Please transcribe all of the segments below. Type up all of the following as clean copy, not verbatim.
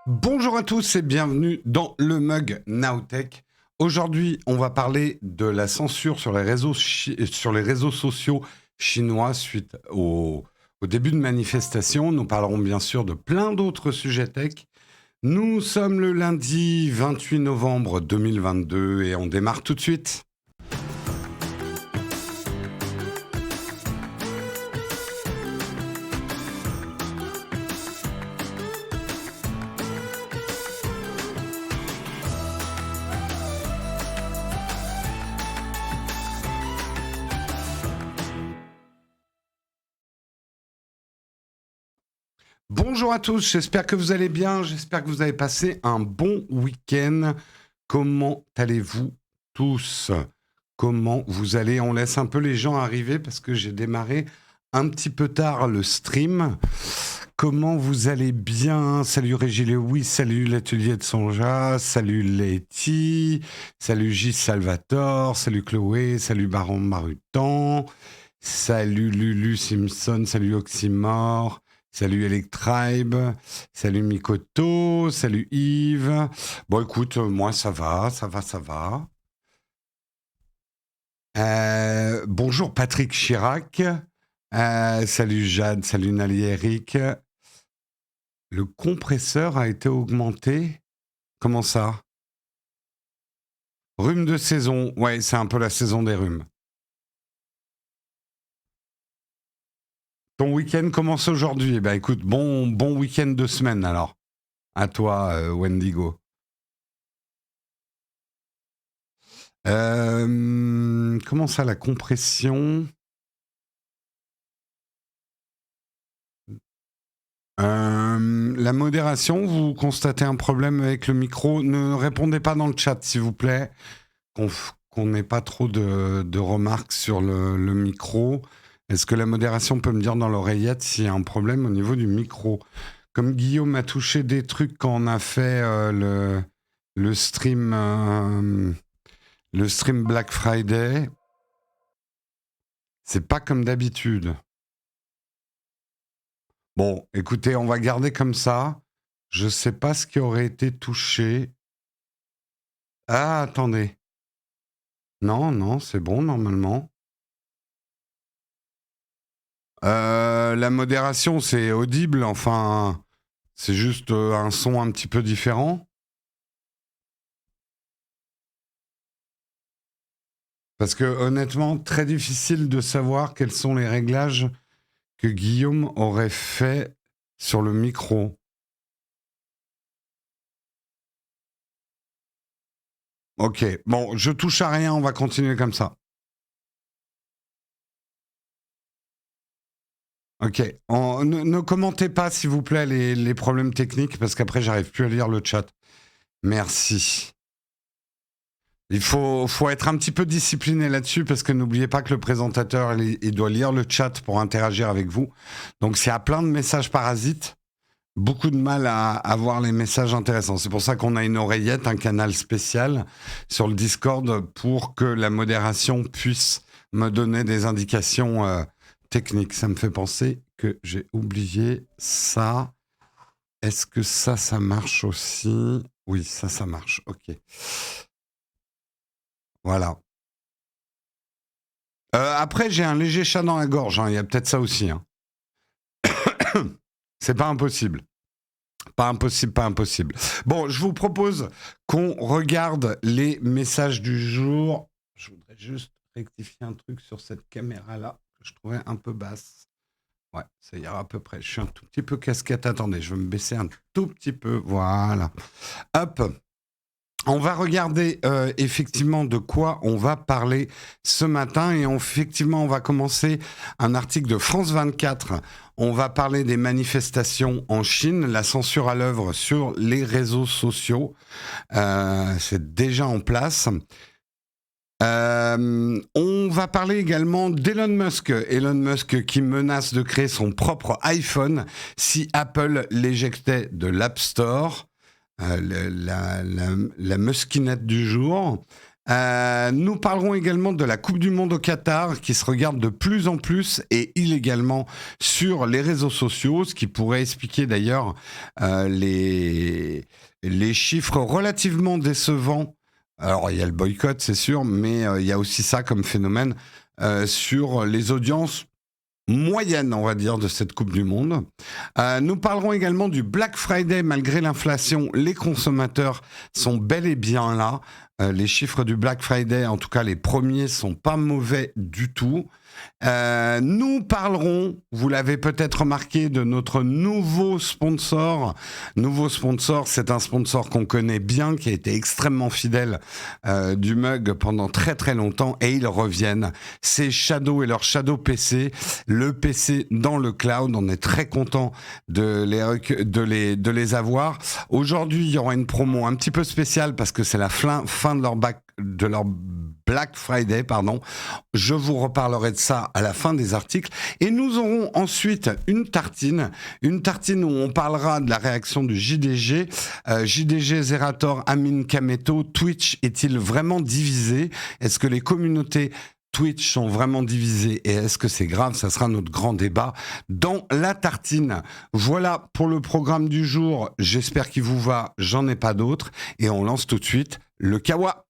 Bonjour à tous et bienvenue dans le Mug Nowtech. Aujourd'hui, on va parler de la censure sur les réseaux sociaux chinois suite au début de manifestations. Nous parlerons bien sûr de plein d'autres sujets tech. Nous sommes le lundi 28 novembre 2022 et on démarre tout de suite. Bonjour à tous, j'espère que vous allez bien, j'espère que vous avez passé un bon week-end. Comment allez-vous tous? Comment vous allez? On laisse un peu les gens arriver parce que j'ai démarré un petit peu tard le stream. Comment vous allez bien? Salut Régis oui, salut l'atelier de Sonja, salut Letty, salut Gis Salvatore, salut Chloé, salut Baron Marutan, salut Lulu Simpson, salut Oxymore. Salut Electribe, salut Mikoto, salut Yves. Bon, écoute, moi, ça va. Bonjour Patrick Chirac. Salut Jade, salut Nali Eric. Le compresseur a été augmenté. Comment ça? Rhume de saison. Ouais, c'est un peu la saison des rhumes. Ton week-end commence aujourd'hui. Bah écoute, bon week-end de semaine alors. À toi, Wendigo. Comment ça, la compression? La modération, vous constatez un problème avec le micro? Ne répondez pas dans le chat, s'il vous plaît. Qu'on n'ait pas trop de remarques sur le micro. Est-ce que la modération peut me dire dans l'oreillette s'il y a un problème au niveau du micro? Comme Guillaume a touché des trucs quand on a fait le stream Black Friday, c'est pas comme d'habitude. Bon, écoutez, on va garder comme ça. Je sais pas ce qui aurait été touché. Ah, attendez. Non, c'est bon normalement. La modération, c'est audible, enfin, c'est juste un son un petit peu différent. Parce que honnêtement, très difficile de savoir quels sont les réglages que Guillaume aurait fait sur le micro. Ok, bon, je touche à rien, on va continuer comme ça. Ok, ne commentez pas s'il vous plaît les problèmes techniques parce qu'après j'arrive plus à lire le chat. Merci. Il faut être un petit peu discipliné là-dessus parce que n'oubliez pas que le présentateur il doit lire le chat pour interagir avec vous. Donc s'il y a plein de messages parasites, beaucoup de mal à avoir les messages intéressants. C'est pour ça qu'on a une oreillette, un canal spécial sur le Discord pour que la modération puisse me donner des indications techniques. Ça me fait penser que j'ai oublié ça. Est-ce que ça marche aussi? Oui, ça marche. Ok. Voilà. Après, j'ai un léger chat dans la gorge. Il y a peut-être ça aussi. C'est pas impossible. Pas impossible. Bon, je vous propose qu'on regarde les messages du jour. Je voudrais juste rectifier un truc sur cette caméra-là que je trouvais un peu basse. Ouais, ça ira à peu près. Je suis un tout petit peu casquette. Attendez, je vais me baisser un tout petit peu. Voilà. Hop. On va regarder effectivement de quoi on va parler ce matin et effectivement on va commencer un article de France 24. On va parler des manifestations en Chine, la censure à l'œuvre sur les réseaux sociaux. C'est déjà en place. On va parler également d'Elon Musk. Elon Musk qui menace de créer son propre iPhone si Apple l'éjectait de l'App Store. La muskinette du jour. Nous parlerons également de la Coupe du Monde au Qatar qui se regarde de plus en plus et illégalement sur les réseaux sociaux, ce qui pourrait expliquer d'ailleurs les les chiffres relativement décevants. Alors, il y a le boycott, c'est sûr, mais il y a aussi ça comme phénomène sur les audiences moyennes, on va dire, de cette Coupe du Monde. Nous parlerons également du Black Friday. Malgré l'inflation, les consommateurs sont bel et bien là. Les chiffres du Black Friday, en tout cas les premiers, sont pas mauvais du tout. Nous parlerons, vous l'avez peut-être remarqué, de notre nouveau sponsor. Nouveau sponsor, c'est un sponsor qu'on connaît bien, qui a été extrêmement fidèle du mug pendant très très longtemps, et ils reviennent. C'est Shadow et leur Shadow PC, le PC dans le cloud. On est très content de les avoir. Aujourd'hui, il y aura une promo un petit peu spéciale parce que c'est la fin de leur Black Friday, pardon. Je vous reparlerai de ça à la fin des articles. Et nous aurons ensuite une tartine où on parlera de la réaction du JDG. JDG, Zerator, Amin Kameto, Twitch est-il vraiment divisé? Est-ce que les communautés Twitch sont vraiment divisées et est-ce que c'est grave? Ça sera notre grand débat dans la tartine. Voilà pour le programme du jour. J'espère qu'il vous va. J'en ai pas d'autres. Et on lance tout de suite le Kawa.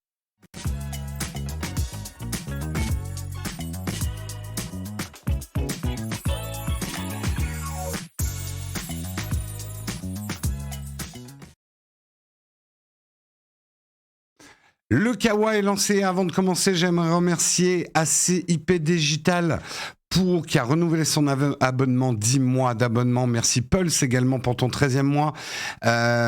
Le Kawa est lancé. Avant de commencer, j'aimerais remercier ACIP Digital qui a renouvelé son abonnement, 10 mois d'abonnement. Merci Pulse également pour ton 13e mois.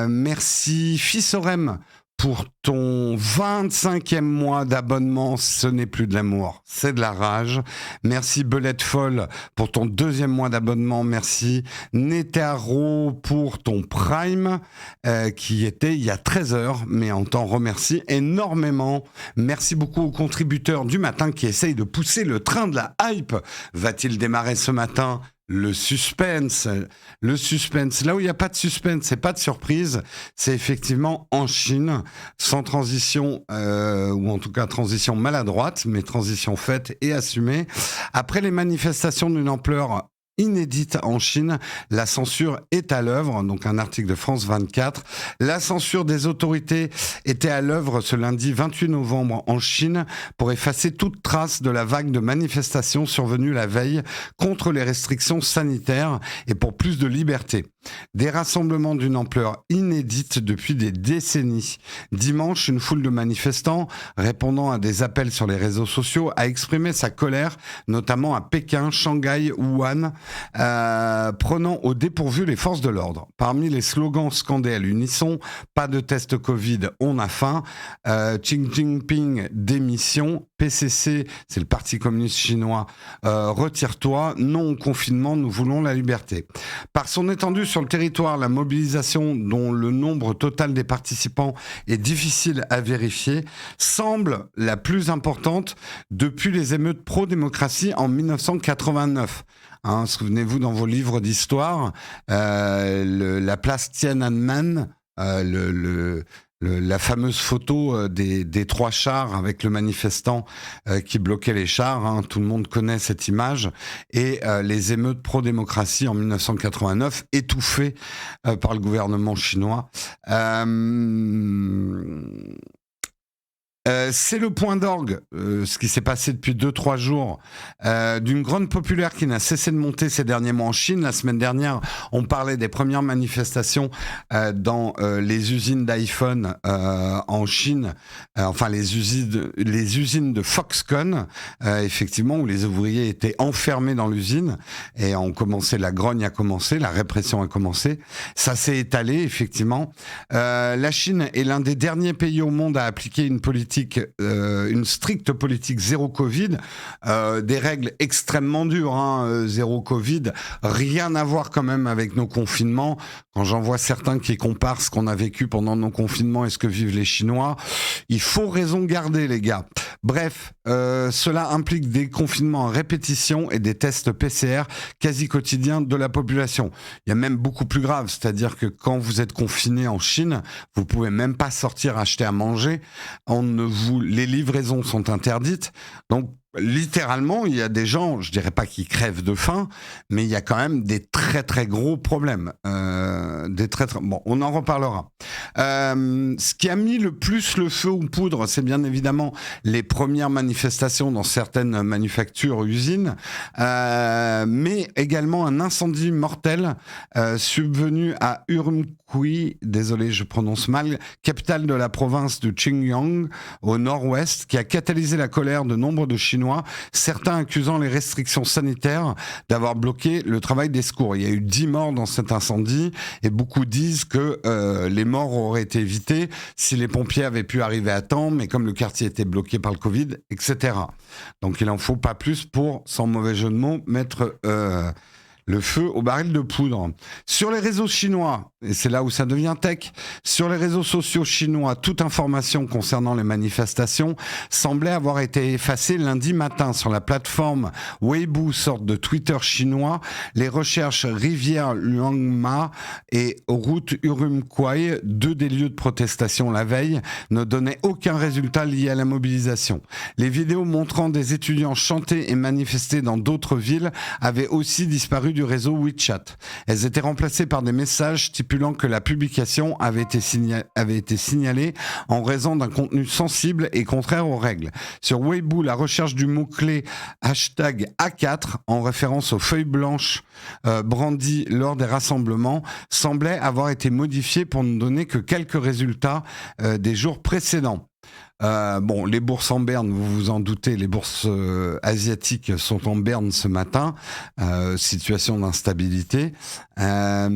Merci Fissorem pour ton 25e mois d'abonnement. Ce n'est plus de l'amour, c'est de la rage. Merci Belette Folle pour ton 2e mois d'abonnement. Merci Netaro pour ton Prime qui était il y a 13 heures, mais on t'en remercie énormément. Merci beaucoup aux contributeurs du matin qui essayent de pousser le train de la hype. Va-t-il démarrer ce matin ? Le suspense. Là où il n'y a pas de suspense, c'est pas de surprise, c'est effectivement en Chine, sans transition, ou en tout cas transition maladroite, mais transition faite et assumée. Après les manifestations d'une ampleur inédite en Chine, la censure est à l'œuvre, donc un article de France 24. La censure des autorités était à l'œuvre ce lundi 28 novembre en Chine pour effacer toute trace de la vague de manifestations survenue la veille contre les restrictions sanitaires et pour plus de liberté. Des rassemblements d'une ampleur inédite depuis des décennies. Dimanche, une foule de manifestants, répondant à des appels sur les réseaux sociaux, a exprimé sa colère, notamment à Pékin, Shanghai, Wuhan, prenant au dépourvu les forces de l'ordre. Parmi les slogans scandés à l'unisson, pas de test Covid, on a faim, Xi Jinping, démission, PCC, c'est le Parti communiste chinois, retire-toi, non au confinement, nous voulons la liberté. Par son étendue sur le territoire, la mobilisation dont le nombre total des participants est difficile à vérifier, semble la plus importante depuis les émeutes pro-démocratie en 1989. Souvenez-vous dans vos livres d'histoire, la place Tiananmen, la fameuse photo des 3 chars avec le manifestant qui bloquait les chars, tout le monde connaît cette image, et les émeutes pro-démocratie en 1989, étouffées par le gouvernement chinois. C'est le point d'orgue, ce qui s'est passé depuis 2-3 jours, d'une grogne populaire qui n'a cessé de monter ces derniers mois en Chine. La semaine dernière, on parlait des premières manifestations dans les usines d'iPhone en Chine, enfin les usines de Foxconn, effectivement, où les ouvriers étaient enfermés dans l'usine et la grogne a commencé, la répression a commencé. Ça s'est étalé, effectivement. La Chine est l'un des derniers pays au monde à appliquer une stricte politique zéro Covid, des règles extrêmement dures, zéro Covid, rien à voir quand même avec nos confinements. Quand j'en vois certains qui comparent ce qu'on a vécu pendant nos confinements et ce que vivent les Chinois, il faut raison garder, les gars. Bref, cela implique des confinements à répétition et des tests PCR quasi quotidiens de la population. Il y a même beaucoup plus grave, c'est-à-dire que quand vous êtes confiné en Chine, vous pouvez même pas sortir acheter à manger. Les livraisons sont interdites. Donc, littéralement, il y a des gens, je dirais pas qu'ils crèvent de faim, mais il y a quand même des très très gros problèmes. Bon, on en reparlera. Ce qui a mis le plus le feu aux poudres, c'est bien évidemment les premières manifestations dans certaines manufactures, usines, mais également un incendie mortel subvenu à Urumqi, désolé je prononce mal, capitale de la province de Xinjiang au nord-ouest, qui a catalysé la colère de nombre de Chinois, certains accusant les restrictions sanitaires d'avoir bloqué le travail des secours. Il y a eu 10 morts dans cet incendie et beaucoup disent que les morts auraient été évitées si les pompiers avaient pu arriver à temps, mais comme le quartier était bloqué par le Covid, etc. Donc il n'en faut pas plus pour, sans mauvais jeu de mots, mettre le feu au baril de poudre. Sur les réseaux chinois, et c'est là où ça devient tech, sur les réseaux sociaux chinois, toute information concernant les manifestations semblait avoir été effacée lundi matin sur la plateforme Weibo, sorte de Twitter chinois. Les recherches rivière Luangma et route Urumqi, deux des lieux de protestation la veille, ne donnaient aucun résultat lié à la mobilisation. Les vidéos montrant des étudiants chanter et manifester dans d'autres villes avaient aussi disparu du réseau WeChat. Elles étaient remplacées par des messages stipulant que la publication avait été signalée en raison d'un contenu sensible et contraire aux règles. Sur Weibo, la recherche du mot-clé #A4, en référence aux feuilles blanches brandies lors des rassemblements, semblait avoir été modifiée pour ne donner que quelques résultats des jours précédents. Bon, les bourses en berne, vous vous en doutez, les bourses asiatiques sont en berne ce matin, situation d'instabilité, dans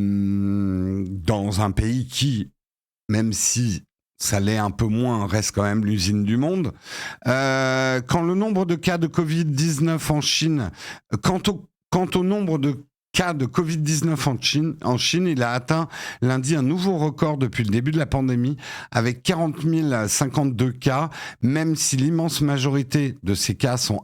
un pays qui, même si ça l'est un peu moins, reste quand même l'usine du monde. Quand le nombre de cas de Covid-19 en Chine, quant au nombre de cas de Covid-19 en Chine, il a atteint lundi un nouveau record depuis le début de la pandémie, avec 40 052 cas, même si l'immense majorité de ces cas sont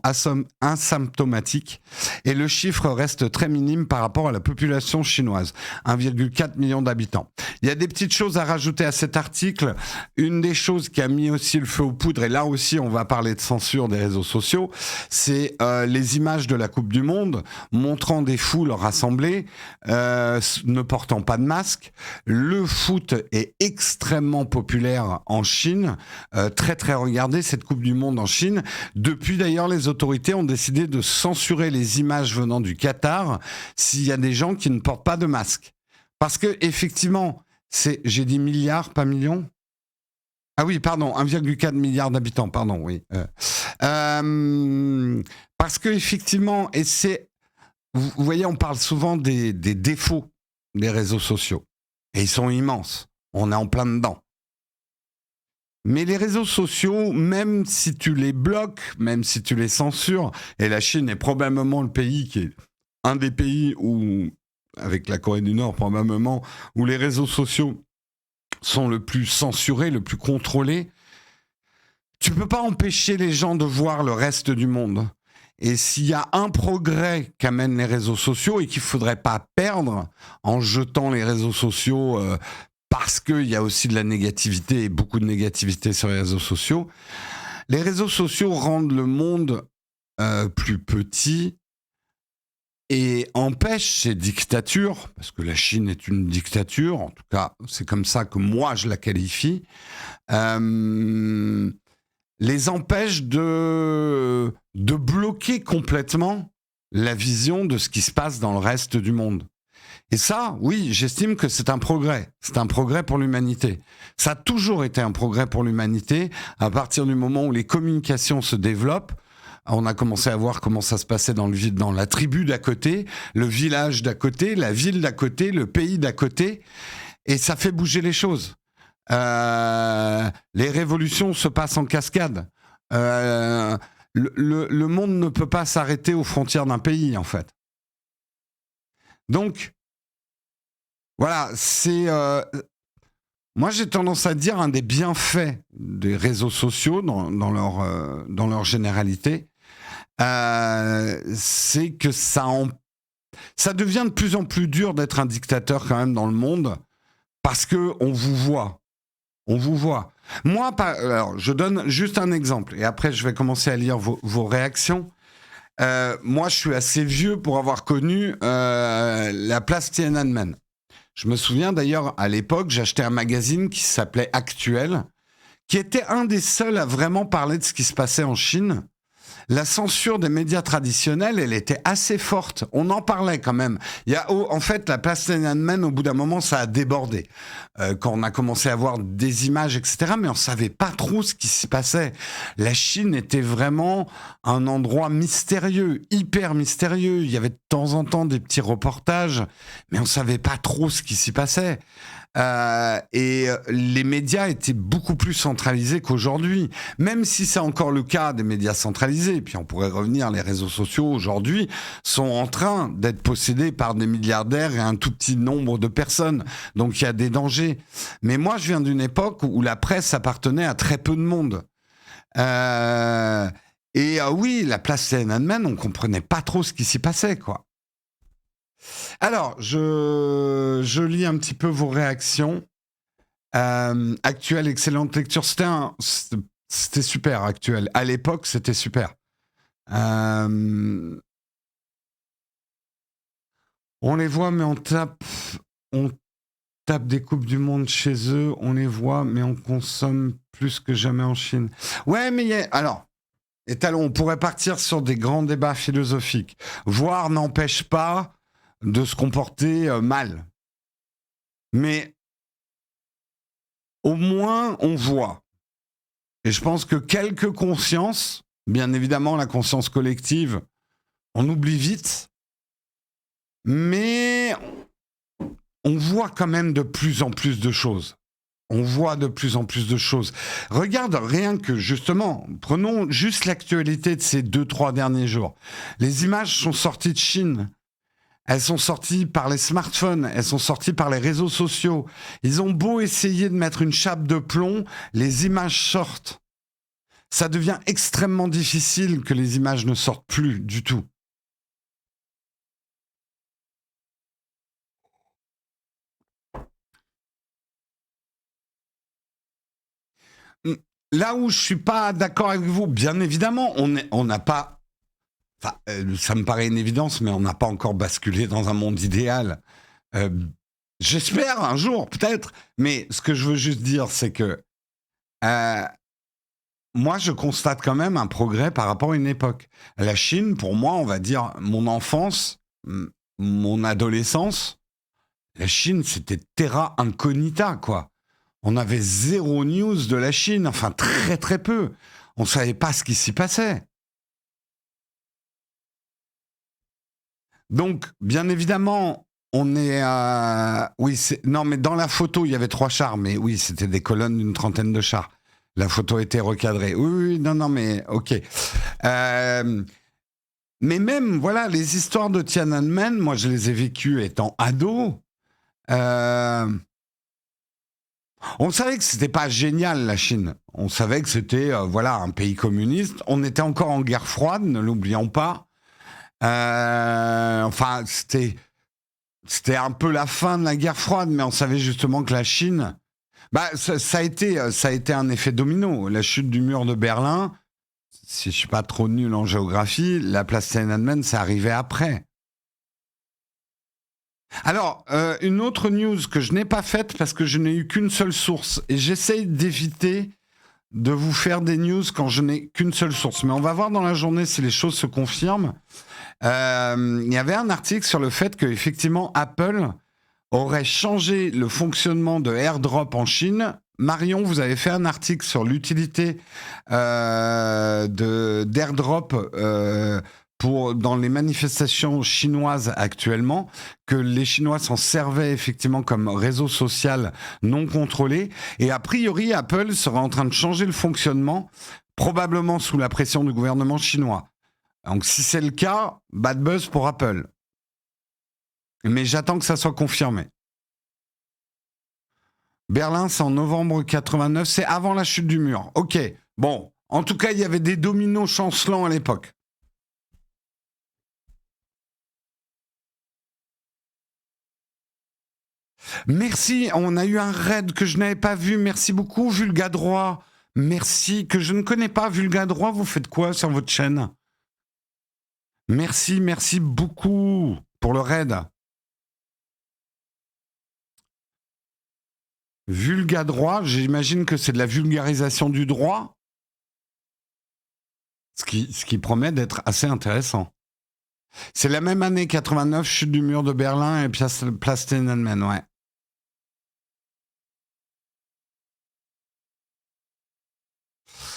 asymptomatiques, et le chiffre reste très minime par rapport à la population chinoise, 1,4 million d'habitants. Il y a des petites choses à rajouter à cet article. Une des choses qui a mis aussi le feu aux poudres, et là aussi on va parler de censure des réseaux sociaux, c'est les images de la Coupe du Monde montrant des foules rassemblées, ne portant pas de masque. Le foot est extrêmement populaire en Chine, très très regardé cette Coupe du Monde en Chine. Depuis d'ailleurs, les autorités ont décidé de censurer les images venant du Qatar s'il y a des gens qui ne portent pas de masque. Parce que effectivement, j'ai dit milliards, pas millions. Ah oui, pardon, 1,4 milliard d'habitants, pardon, oui. Parce que effectivement, et c'est vous voyez, on parle souvent des défauts des réseaux sociaux. Et ils sont immenses. On est en plein dedans. Mais les réseaux sociaux, même si tu les bloques, même si tu les censures, et la Chine est probablement le pays qui est un des pays où, avec la Corée du Nord probablement, où les réseaux sociaux sont le plus censurés, le plus contrôlés, tu ne peux pas empêcher les gens de voir le reste du monde. Et s'il y a un progrès qu'amènent les réseaux sociaux et qu'il ne faudrait pas perdre en jetant les réseaux sociaux parce qu'il y a aussi de la négativité et beaucoup de négativité sur les réseaux sociaux rendent le monde plus petit et empêchent ces dictatures, parce que la Chine est une dictature, en tout cas c'est comme ça que moi je la qualifie, les empêche de bloquer complètement la vision de ce qui se passe dans le reste du monde. Et ça, oui, j'estime que c'est un progrès. C'est un progrès pour l'humanité. Ça a toujours été un progrès pour l'humanité. À partir du moment où les communications se développent, on a commencé à voir comment ça se passait dans la tribu d'à côté, le village d'à côté, la ville d'à côté, le pays d'à côté. Et ça fait bouger les choses. Les révolutions se passent en cascade. Le monde ne peut pas s'arrêter aux frontières d'un pays, en fait. Donc, voilà, c'est... moi, j'ai tendance à dire un des bienfaits des réseaux sociaux dans leur généralité, c'est que ça devient de plus en plus dur d'être un dictateur quand même dans le monde, parce qu'on vous voit. On vous voit. Moi, alors, je donne juste un exemple, et après, je vais commencer à lire vos réactions. Moi, je suis assez vieux pour avoir connu la place Tiananmen. Je me souviens d'ailleurs, à l'époque, j'achetais un magazine qui s'appelait Actuel, qui était un des seuls à vraiment parler de ce qui se passait en Chine. La censure des médias traditionnels, elle était assez forte. On en parlait quand même. En fait, la place Tiananmen, au bout d'un moment, ça a débordé. Quand on a commencé à voir des images, etc., mais on savait pas trop ce qui s'y passait. La Chine était vraiment un endroit mystérieux, hyper mystérieux. Il y avait de temps en temps des petits reportages, mais on savait pas trop ce qui s'y passait. Et les médias étaient beaucoup plus centralisés qu'aujourd'hui. Même si c'est encore le cas des médias centralisés, puis on pourrait revenir, les réseaux sociaux aujourd'hui sont en train d'être possédés par des milliardaires et un tout petit nombre de personnes. Donc il y a des dangers. Mais moi, je viens d'une époque où la presse appartenait à très peu de monde. Oui, la place Tiananmen, on comprenait pas trop ce qui s'y passait, quoi. Alors, je lis un petit peu vos réactions. Actuel, excellente lecture. C'était super, Actuel. À l'époque, c'était super. On les voit, mais on tape des Coupes du Monde chez eux. On les voit, mais on consomme plus que jamais en Chine. Ouais, mais alors, on pourrait partir sur des grands débats philosophiques. Voir n'empêche pas de se comporter mal. Mais au moins, on voit. Et je pense que quelques consciences, bien évidemment, la conscience collective, on oublie vite. Mais on voit quand même de plus en plus de choses. On voit de plus en plus de choses. Regarde, rien que justement, prenons juste l'actualité de ces 2-3 derniers jours. Les images sont sorties de Chine. Elles sont sorties par les smartphones, elles sont sorties par les réseaux sociaux. Ils ont beau essayer de mettre une chape de plomb, les images sortent. Ça devient extrêmement difficile que les images ne sortent plus du tout. Là où je suis pas d'accord avec vous, bien évidemment, on n'a pas... Enfin, ça me paraît une évidence, mais on n'a pas encore basculé dans un monde idéal. J'espère un jour, peut-être. Mais ce que je veux juste dire, c'est que moi, je constate quand même un progrès par rapport à une époque. La Chine, pour moi, on va dire mon enfance, mon adolescence, la Chine, c'était terra incognita, quoi. On avait zéro news de la Chine, enfin très très peu. On savait pas ce qui s'y passait. Donc, bien évidemment, on est à... Oui, non, mais dans la photo, il y avait 3 chars, mais oui, c'était des colonnes d'une 30aine de chars. La photo était recadrée. Oui, non, mais ok. Mais même, voilà, les histoires de Tiananmen, moi, je les ai vécues étant ado. On savait que c'était pas génial, la Chine. On savait que c'était, voilà, un pays communiste. On était encore en guerre froide, ne l'oublions pas. Enfin, c'était un peu la fin de la guerre froide, mais on savait justement que la Chine... ça a été un effet domino. La chute du mur de Berlin, si je suis pas trop nul en géographie, la place Tiananmen, c'est arrivé après. Alors, une autre news que je n'ai pas faite parce que je n'ai eu qu'une seule source, et j'essaye d'éviter de vous faire des news quand je n'ai qu'une seule source. Mais on va voir dans la journée si les choses se confirment. Il y avait un article sur le fait qu'effectivement, Apple aurait changé le fonctionnement de AirDrop en Chine. Marion, vous avez fait un article sur l'utilité d'AirDrop dans les manifestations chinoises actuellement, que les Chinois s'en servaient effectivement comme réseau social non contrôlé. Et a priori, Apple serait en train de changer le fonctionnement, probablement sous la pression du gouvernement chinois. Donc si c'est le cas, bad buzz pour Apple. Mais j'attends que ça soit confirmé. Berlin, c'est en novembre 89, c'est avant la chute du mur. Ok, bon, en tout cas, il y avait des dominos chancelants à l'époque. Merci, on a eu un raid que je n'avais pas vu. Merci beaucoup, Vulgadroit. Merci, que je ne connais pas. Vulgadroit, vous faites quoi sur votre chaîne? Merci beaucoup pour le raid. Vulgadroit, j'imagine que c'est de la vulgarisation du droit, ce qui promet d'être assez intéressant. C'est la même année 89, chute du mur de Berlin et place Tiananmen, ouais.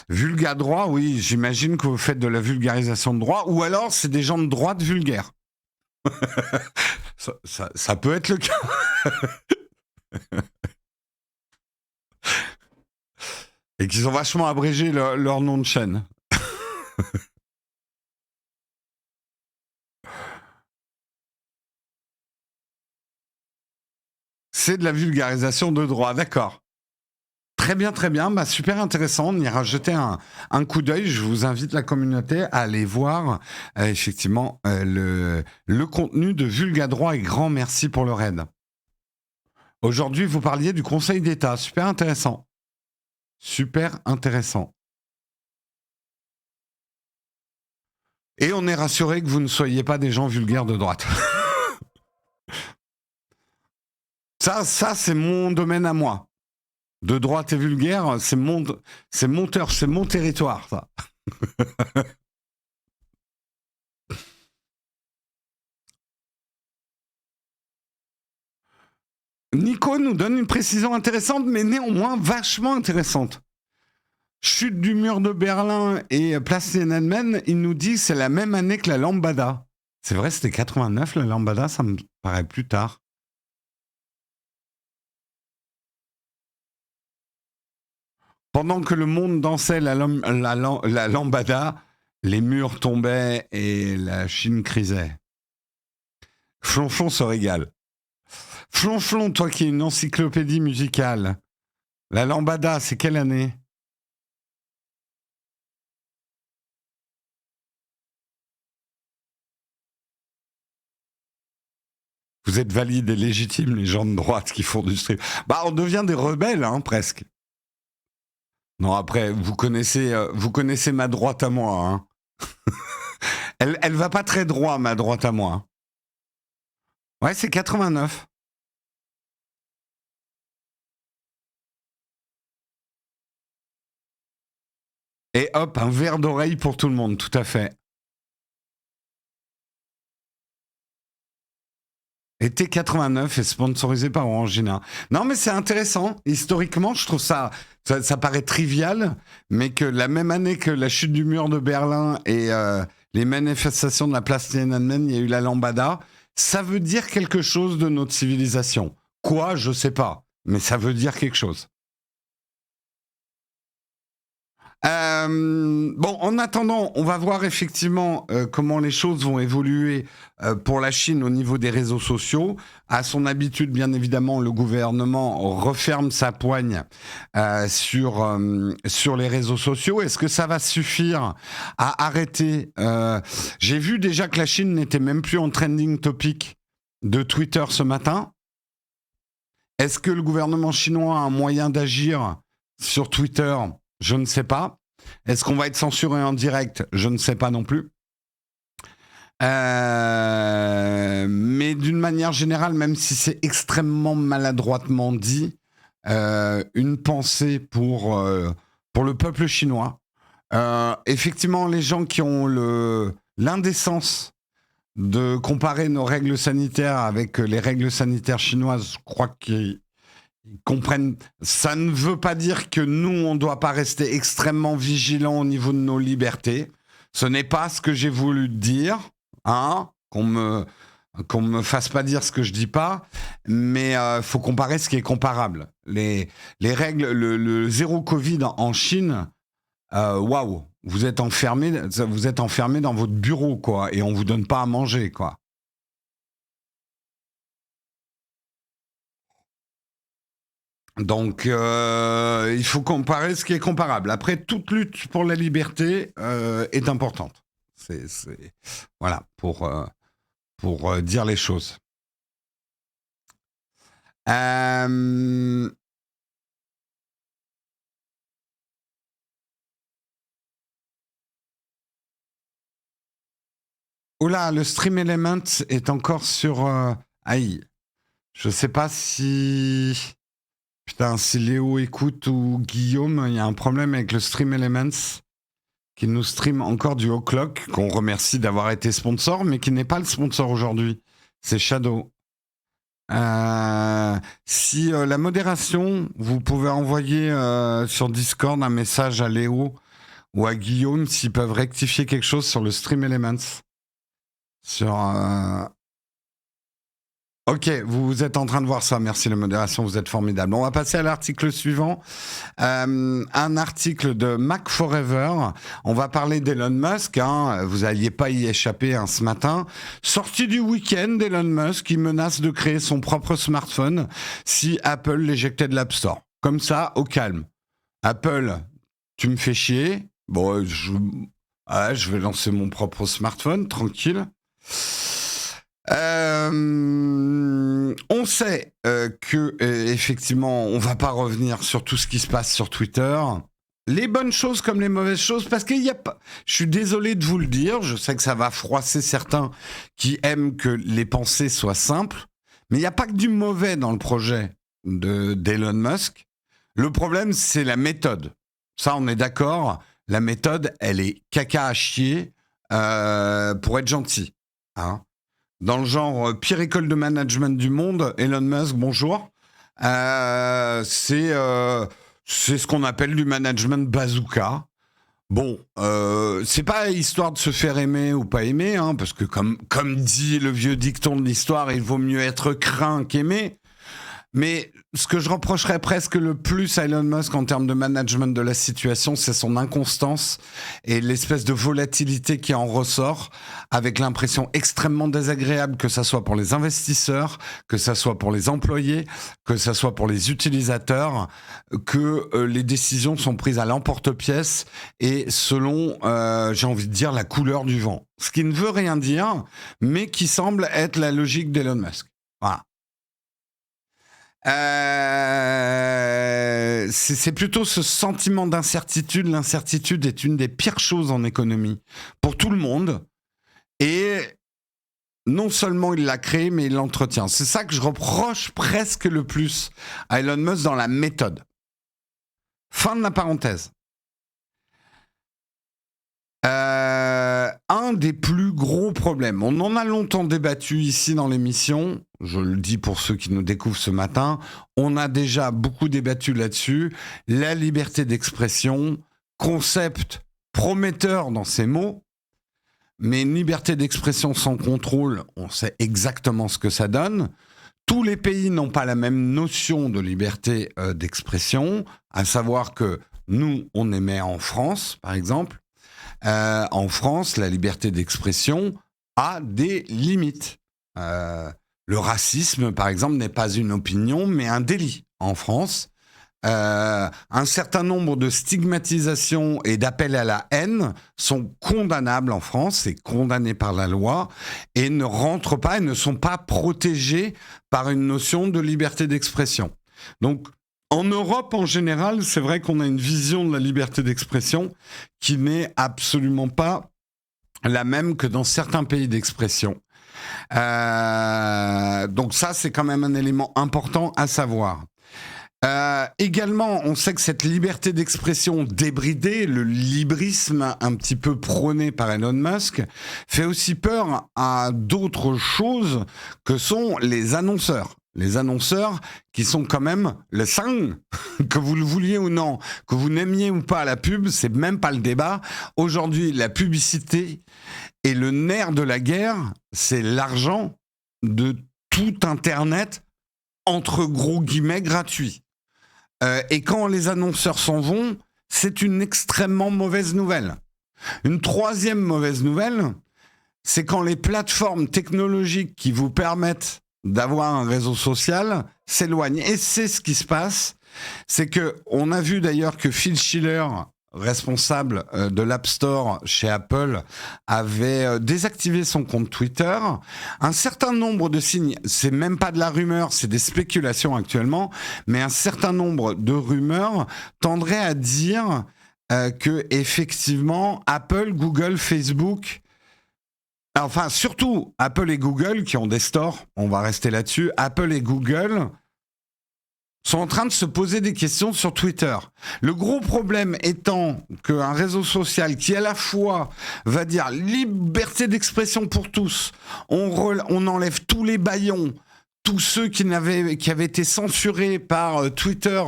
Vulgadroit, oui, j'imagine que vous faites de la vulgarisation de droit, ou alors c'est des gens de droite vulgaires. Ça peut être le cas. Et qu'ils ont vachement abrégé leur nom de chaîne. C'est de la vulgarisation de droit, d'accord. Très bien, très bien. Bah, super intéressant. On ira jeter un coup d'œil. Je vous invite la communauté à aller voir effectivement le contenu de Vulgadroit et grand merci pour le raid. Aujourd'hui, vous parliez du Conseil d'État. Super intéressant. Super intéressant. Et on est rassuré que vous ne soyez pas des gens vulgaires de droite. Ça, c'est mon domaine à moi. De droite et vulgaire, c'est mon territoire, ça. Nico nous donne une précision intéressante, mais néanmoins vachement intéressante. Chute du mur de Berlin et place Tiananmen, il nous dit que c'est la même année que la Lambada. C'est vrai, c'était 89, la Lambada, ça me paraît plus tard. Pendant que le monde dansait la Lambada, les murs tombaient et la Chine crisait. Flonflon se régale. Flonflon, toi qui es une encyclopédie musicale, la Lambada, c'est quelle année ? Vous êtes valides et légitimes, les gens de droite qui font du stream. Bah, on devient des rebelles, hein, presque. Non, après, vous connaissez ma droite à moi. Hein. elle va pas très droit, ma droite à moi. Ouais, c'est 89. Et hop, un verre d'oreille pour tout le monde, tout à fait. Été 89 est sponsorisé par Orangina. Non, mais c'est intéressant. Historiquement, je trouve ça paraît trivial, mais que la même année que la chute du mur de Berlin et les manifestations de la place Tiananmen, il y a eu la lambada, ça veut dire quelque chose de notre civilisation. Quoi, je sais pas, mais ça veut dire quelque chose. Bon, en attendant, on va voir effectivement comment les choses vont évoluer pour la Chine au niveau des réseaux sociaux. À son habitude, bien évidemment, le gouvernement referme sa poigne sur les réseaux sociaux. Est-ce que ça va suffire à arrêter J'ai vu déjà que la Chine n'était même plus en trending topic de Twitter ce matin. Est-ce que le gouvernement chinois a un moyen d'agir sur Twitter ? Je ne sais pas. Est-ce qu'on va être censuré en direct ? Je ne sais pas non plus. Mais d'une manière générale, même si c'est extrêmement maladroitement dit, une pensée pour le peuple chinois. Effectivement, les gens qui ont l'indécence de comparer nos règles sanitaires avec les règles sanitaires chinoises, je crois qu'ils comprennent. Ça ne veut pas dire que nous, on ne doit pas rester extrêmement vigilants au niveau de nos libertés. Ce n'est pas ce que j'ai voulu dire, hein, qu'on me fasse pas dire ce que je dis pas, mais faut comparer ce qui est comparable. Les règles, le zéro Covid en Chine, waouh, vous êtes enfermé dans votre bureau, quoi, et on vous donne pas à manger, quoi. Donc, il faut comparer ce qui est comparable. Après, toute lutte pour la liberté est importante. Voilà, pour dire les choses. Oula, le Stream Element est encore sur... Aïe, je sais pas si... Putain, si Léo écoute ou Guillaume, il y a un problème avec le Stream Elements qui nous stream encore du O'Clock, qu'on remercie d'avoir été sponsor, mais qui n'est pas le sponsor aujourd'hui. C'est Shadow. Si la modération, vous pouvez envoyer sur Discord un message à Léo ou à Guillaume s'ils peuvent rectifier quelque chose sur le Stream Elements. Ok, vous êtes en train de voir ça. Merci la modération, vous êtes formidable. On va passer à l'article suivant. Un article de Mac Forever. On va parler d'Elon Musk. Vous n'alliez pas y échapper ce matin. Sortie du week-end d'Elon Musk qui menace de créer son propre smartphone si Apple l'éjectait de l'App Store. Comme ça, au calme. Apple, tu me fais chier. Bon, je vais lancer mon propre smartphone, tranquille. On sait que effectivement, on va pas revenir sur tout ce qui se passe sur Twitter, les bonnes choses comme les mauvaises choses, parce qu'il y a pas. Je suis désolé de vous le dire, je sais que ça va froisser certains qui aiment que les pensées soient simples, mais il n'y a pas que du mauvais dans le projet d'Elon Musk. Le problème, c'est la méthode. Ça, on est d'accord. La méthode, elle est caca à chier pour être gentil, hein. Dans le genre pire école de management du monde, Elon Musk, bonjour. C'est ce qu'on appelle du management bazooka. Bon, c'est pas histoire de se faire aimer ou pas aimer, hein, parce que comme dit le vieux dicton de l'histoire, il vaut mieux être craint qu'aimé. Mais ce que je reprocherais presque le plus à Elon Musk en termes de management de la situation, c'est son inconstance et l'espèce de volatilité qui en ressort, avec l'impression extrêmement désagréable que ça soit pour les investisseurs, que ça soit pour les employés, que ça soit pour les utilisateurs, que les décisions sont prises à l'emporte-pièce et selon, j'ai envie de dire, la couleur du vent. Ce qui ne veut rien dire, mais qui semble être la logique d'Elon Musk. Voilà. C'est plutôt ce sentiment d'incertitude. L'incertitude est une des pires choses en économie pour tout le monde. Et non seulement il l'a créé, mais il l'entretient. C'est ça que je reproche presque le plus à Elon Musk dans la méthode. Fin de la parenthèse. Un des plus gros problèmes, on en a longtemps débattu ici dans l'émission, je le dis pour ceux qui nous découvrent ce matin, on a déjà beaucoup débattu là-dessus, la liberté d'expression, concept prometteur dans ses mots, mais une liberté d'expression sans contrôle, on sait exactement ce que ça donne. Tous les pays n'ont pas la même notion de liberté d'expression, à savoir que nous, on émet en France, par exemple. En France, la liberté d'expression a des limites. Le racisme, par exemple, n'est pas une opinion, mais un délit en France. Un certain nombre de stigmatisations et d'appels à la haine sont condamnables en France, et condamnés par la loi, et ne rentrent pas et ne sont pas protégés par une notion de liberté d'expression. Donc, en Europe, en général, c'est vrai qu'on a une vision de la liberté d'expression qui n'est absolument pas la même que dans certains pays d'expression. Donc ça, c'est quand même un élément important à savoir. Également, on sait que cette liberté d'expression débridée, le librisme un petit peu prôné par Elon Musk, fait aussi peur à d'autres choses que sont les annonceurs. Les annonceurs qui sont quand même le sang, que vous le vouliez ou non, que vous n'aimiez ou pas la pub, c'est même pas le débat. Aujourd'hui, la publicité est le nerf de la guerre, c'est l'argent de tout Internet, entre gros guillemets, gratuit. Et quand les annonceurs s'en vont, c'est une extrêmement mauvaise nouvelle. Une troisième mauvaise nouvelle, c'est quand les plateformes technologiques qui vous permettent d'avoir un réseau social s'éloignent. Et c'est ce qui se passe. C'est qu'on a vu d'ailleurs que Phil Schiller, responsable de l'App Store chez Apple, avait désactivé son compte Twitter. Un certain nombre de signes, c'est même pas de la rumeur, c'est des spéculations actuellement, mais un certain nombre de rumeurs tendraient à dire que effectivement Apple, Google, Facebook, enfin surtout Apple et Google qui ont des stores, on va rester là-dessus, Apple et Google sont en train de se poser des questions sur Twitter. Le gros problème étant qu'un réseau social qui à la fois va dire liberté d'expression pour tous, on enlève tous les bâillons, tous ceux qui avaient été censurés par Twitter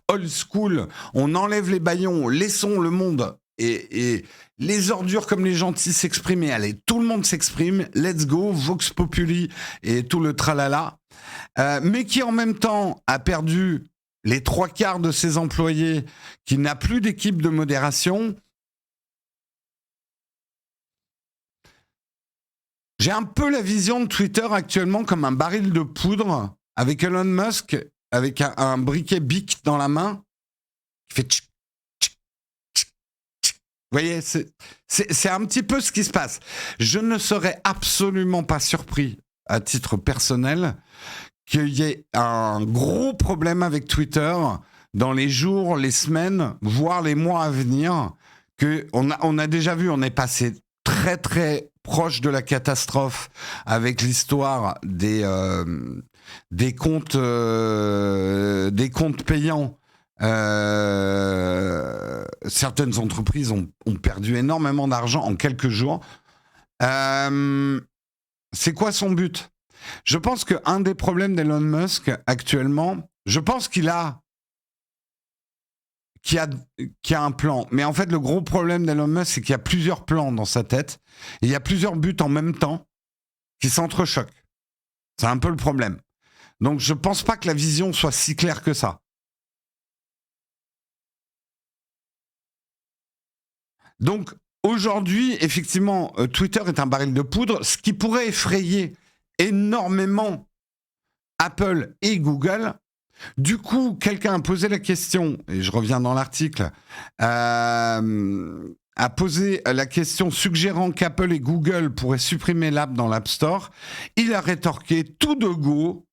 old school, on enlève les bâillons, laissons le monde et les ordures comme les gentils s'exprimer. Allez, tout le monde s'exprime, let's go, Vox Populi et tout le tralala. Mais qui en même temps a perdu les 3/4 de ses employés, qui n'a plus d'équipe de modération. J'ai un peu la vision de Twitter actuellement comme un baril de poudre avec Elon Musk, avec un briquet Bic dans la main, qui fait tchic, tchic, tchic, tchic. Vous voyez, c'est un petit peu ce qui se passe. Je ne serais absolument pas surpris, à titre personnel, qu'il y ait un gros problème avec Twitter dans les jours, les semaines, voire les mois à venir. On a déjà vu, on est passé très très proche de la catastrophe avec l'histoire des comptes payants. Certaines entreprises ont perdu énormément d'argent en quelques jours. C'est quoi son but ? Je pense qu'un des problèmes d'Elon Musk actuellement, je pense qu'il a un plan. Mais en fait, le gros problème d'Elon Musk, c'est qu'il y a plusieurs plans dans sa tête. Et il y a plusieurs buts en même temps qui s'entrechoquent. C'est un peu le problème. Donc, je ne pense pas que la vision soit si claire que ça. Donc, aujourd'hui, effectivement, Twitter est un baril de poudre, ce qui pourrait effrayer énormément Apple et Google. Du coup, quelqu'un a posé la question, et je reviens dans l'article, a posé la question suggérant qu'Apple et Google pourraient supprimer l'app dans l'App Store. Il a rétorqué tout de go,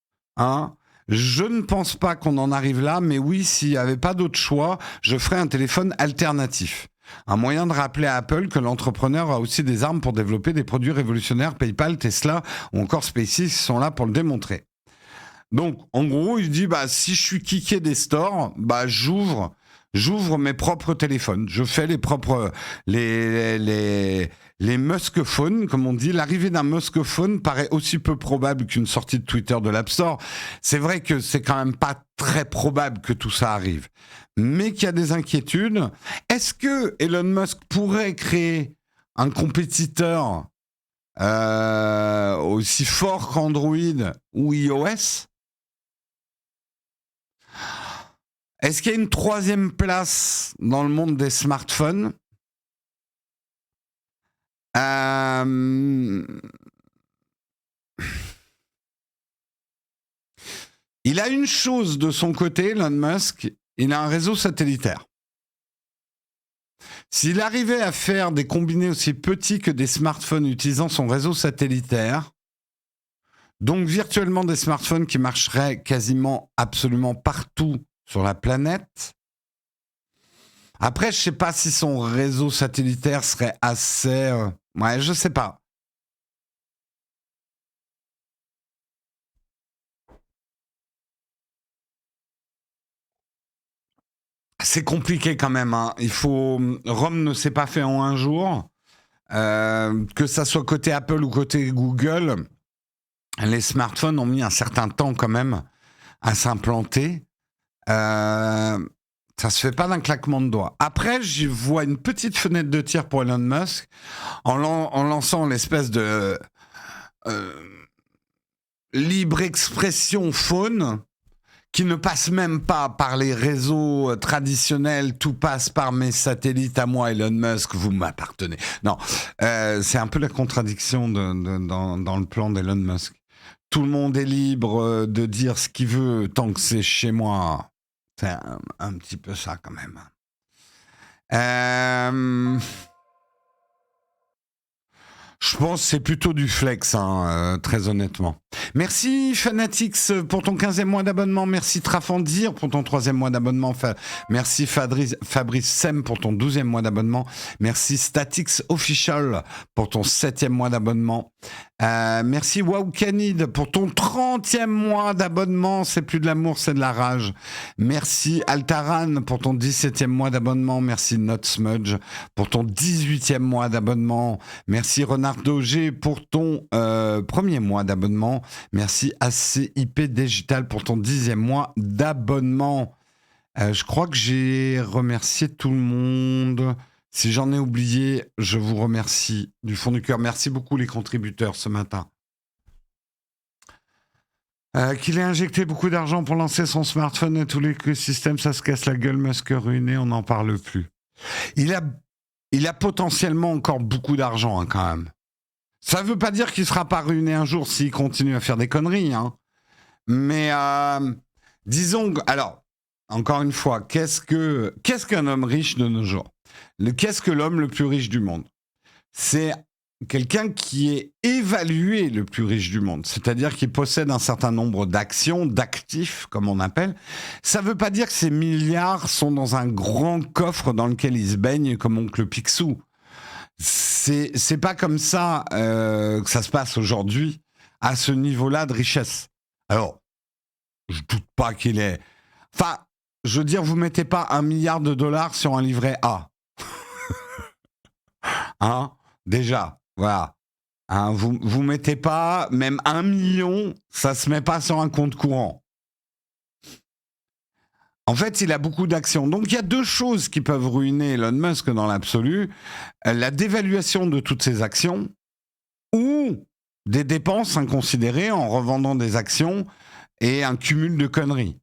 je ne pense pas qu'on en arrive là, mais oui, s'il n'y avait pas d'autre choix, je ferais un téléphone alternatif. Un moyen de rappeler à Apple que l'entrepreneur a aussi des armes pour développer des produits révolutionnaires. PayPal, Tesla ou encore SpaceX sont là pour le démontrer. Donc, en gros, il dit, si je suis kické des stores, j'ouvre mes propres téléphones. Je fais les Musk phones, comme on dit. L'arrivée d'un Musk phone paraît aussi peu probable qu'une sortie de Twitter de l'App Store. C'est vrai que c'est quand même pas très probable que tout ça arrive. Mais qu'il y a des inquiétudes. Est-ce que Elon Musk pourrait créer un compétiteur aussi fort qu'Android ou iOS ? Est-ce qu'il y a une troisième place dans le monde des smartphones ? Il a une chose de son côté, Elon Musk, il a un réseau satellitaire. S'il arrivait à faire des combinés aussi petits que des smartphones utilisant son réseau satellitaire, donc virtuellement des smartphones qui marcheraient quasiment absolument partout sur la planète. Après, je ne sais pas si son réseau satellitaire serait assez... Ouais, je ne sais pas. C'est compliqué quand même. Rome ne s'est pas fait en un jour. Que ça soit côté Apple ou côté Google, les smartphones ont mis un certain temps quand même à s'implanter. Ça se fait pas d'un claquement de doigts. Après, j'y vois une petite fenêtre de tir pour Elon Musk en lançant l'espèce de libre expression phone qui ne passe même pas par les réseaux traditionnels, tout passe par mes satellites à moi, Elon Musk, vous m'appartenez. Non, c'est un peu la contradiction dans le plan d'Elon Musk. Tout le monde est libre de dire ce qu'il veut tant que c'est chez moi. C'est un petit peu ça quand même. Je pense que c'est plutôt du flex, très honnêtement. Merci Fanatix pour ton 15e mois d'abonnement. Merci Trafandir pour ton 3e mois d'abonnement. Merci Fabrice Sem pour ton 12e mois d'abonnement. Merci Statix Official pour ton 7e mois d'abonnement. Merci Waukanid pour ton 30e mois d'abonnement. C'est plus de l'amour, c'est de la rage. Merci Altaran pour ton 17e mois d'abonnement. Merci Not Smudge pour ton 18e mois d'abonnement. Merci Renardo G pour ton premier mois d'abonnement. Merci ACIP Digital pour ton 10e mois d'abonnement. Je crois que j'ai remercié tout le monde. Si j'en ai oublié, je vous remercie du fond du cœur. Merci beaucoup les contributeurs ce matin. Qu'il ait injecté beaucoup d'argent pour lancer son smartphone et tout l'écosystème, ça se casse la gueule, Musk ruiné, on n'en parle plus. Il a potentiellement encore beaucoup d'argent quand même. Ça ne veut pas dire qu'il ne sera pas ruiné un jour s'il continue à faire des conneries. Hein. Mais disons, alors, encore une fois, qu'est-ce qu'un homme riche de nos jours ? Qu'est-ce que l'homme le plus riche du monde ? C'est quelqu'un qui est évalué le plus riche du monde, c'est-à-dire qu'il possède un certain nombre d'actions, d'actifs, comme on appelle. Ça ne veut pas dire que ces milliards sont dans un grand coffre dans lequel ils se baignent comme oncle Picsou. C'est pas comme ça que ça se passe aujourd'hui, à ce niveau-là de richesse. Alors, je doute pas qu'il est... Enfin, je veux dire, vous mettez pas $1 milliard sur un livret A. Hein, déjà, voilà. Hein, vous mettez pas, même 1 million, ça se met pas sur un compte courant. En fait, il a beaucoup d'actions. Donc, il y a deux choses qui peuvent ruiner Elon Musk dans l'absolu. La dévaluation de toutes ses actions ou des dépenses inconsidérées en revendant des actions et un cumul de conneries.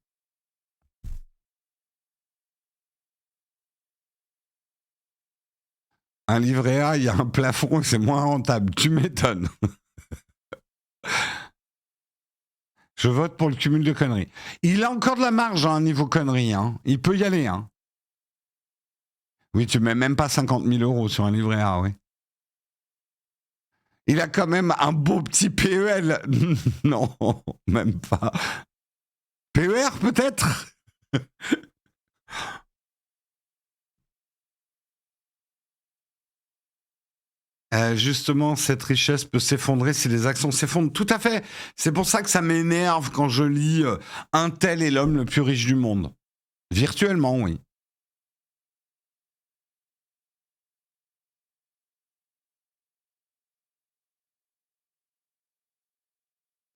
Un livret A, il y a un plafond et c'est moins rentable. Tu m'étonnes. Je vote pour le cumul de conneries. Il a encore de la marge hein, niveau conneries. Hein. Il peut y aller. Hein. Oui, tu mets même pas 50 000 € sur un livret A, oui. Il a quand même un beau petit PEL. Non, même pas. PER peut-être. Justement, cette richesse peut s'effondrer si les actions s'effondrent. Tout à fait. C'est pour ça que ça m'énerve quand je lis un tel est l'homme le plus riche du monde. Virtuellement, oui.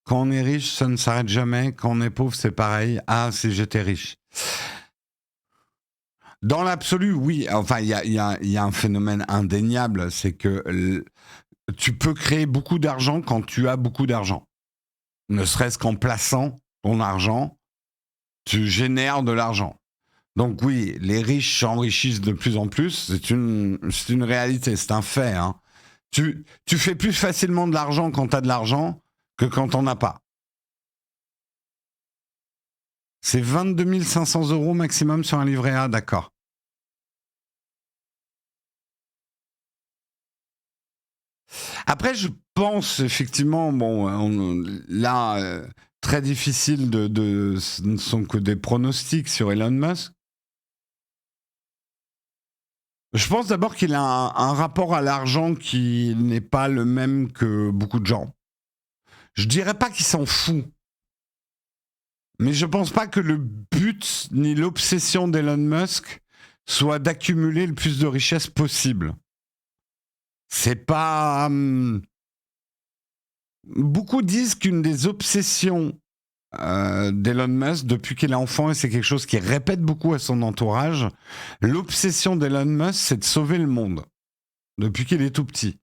Quand on est riche, ça ne s'arrête jamais. Quand on est pauvre, c'est pareil. Ah, si j'étais riche. Dans l'absolu, oui. Enfin, il y a un phénomène indéniable, c'est que tu peux créer beaucoup d'argent quand tu as beaucoup d'argent. Ne serait-ce qu'en plaçant ton argent, tu génères de l'argent. Donc oui, les riches s'enrichissent de plus en plus. C'est une réalité, c'est un fait. Hein. Tu fais plus facilement de l'argent quand tu as de l'argent que quand t'en as pas. C'est 22 500 € maximum sur un livret A, d'accord. Après, je pense effectivement, bon, là, très difficile ce ne sont que des pronostics sur Elon Musk. Je pense d'abord qu'il a un rapport à l'argent qui n'est pas le même que beaucoup de gens. Je dirais pas qu'il s'en fout. Mais je pense pas que le but ni l'obsession d'Elon Musk soit d'accumuler le plus de richesses possible. C'est pas... Beaucoup disent qu'une des obsessions d'Elon Musk depuis qu'il est enfant, et c'est quelque chose qu'il répète beaucoup à son entourage, l'obsession d'Elon Musk, c'est de sauver le monde depuis qu'il est tout petit.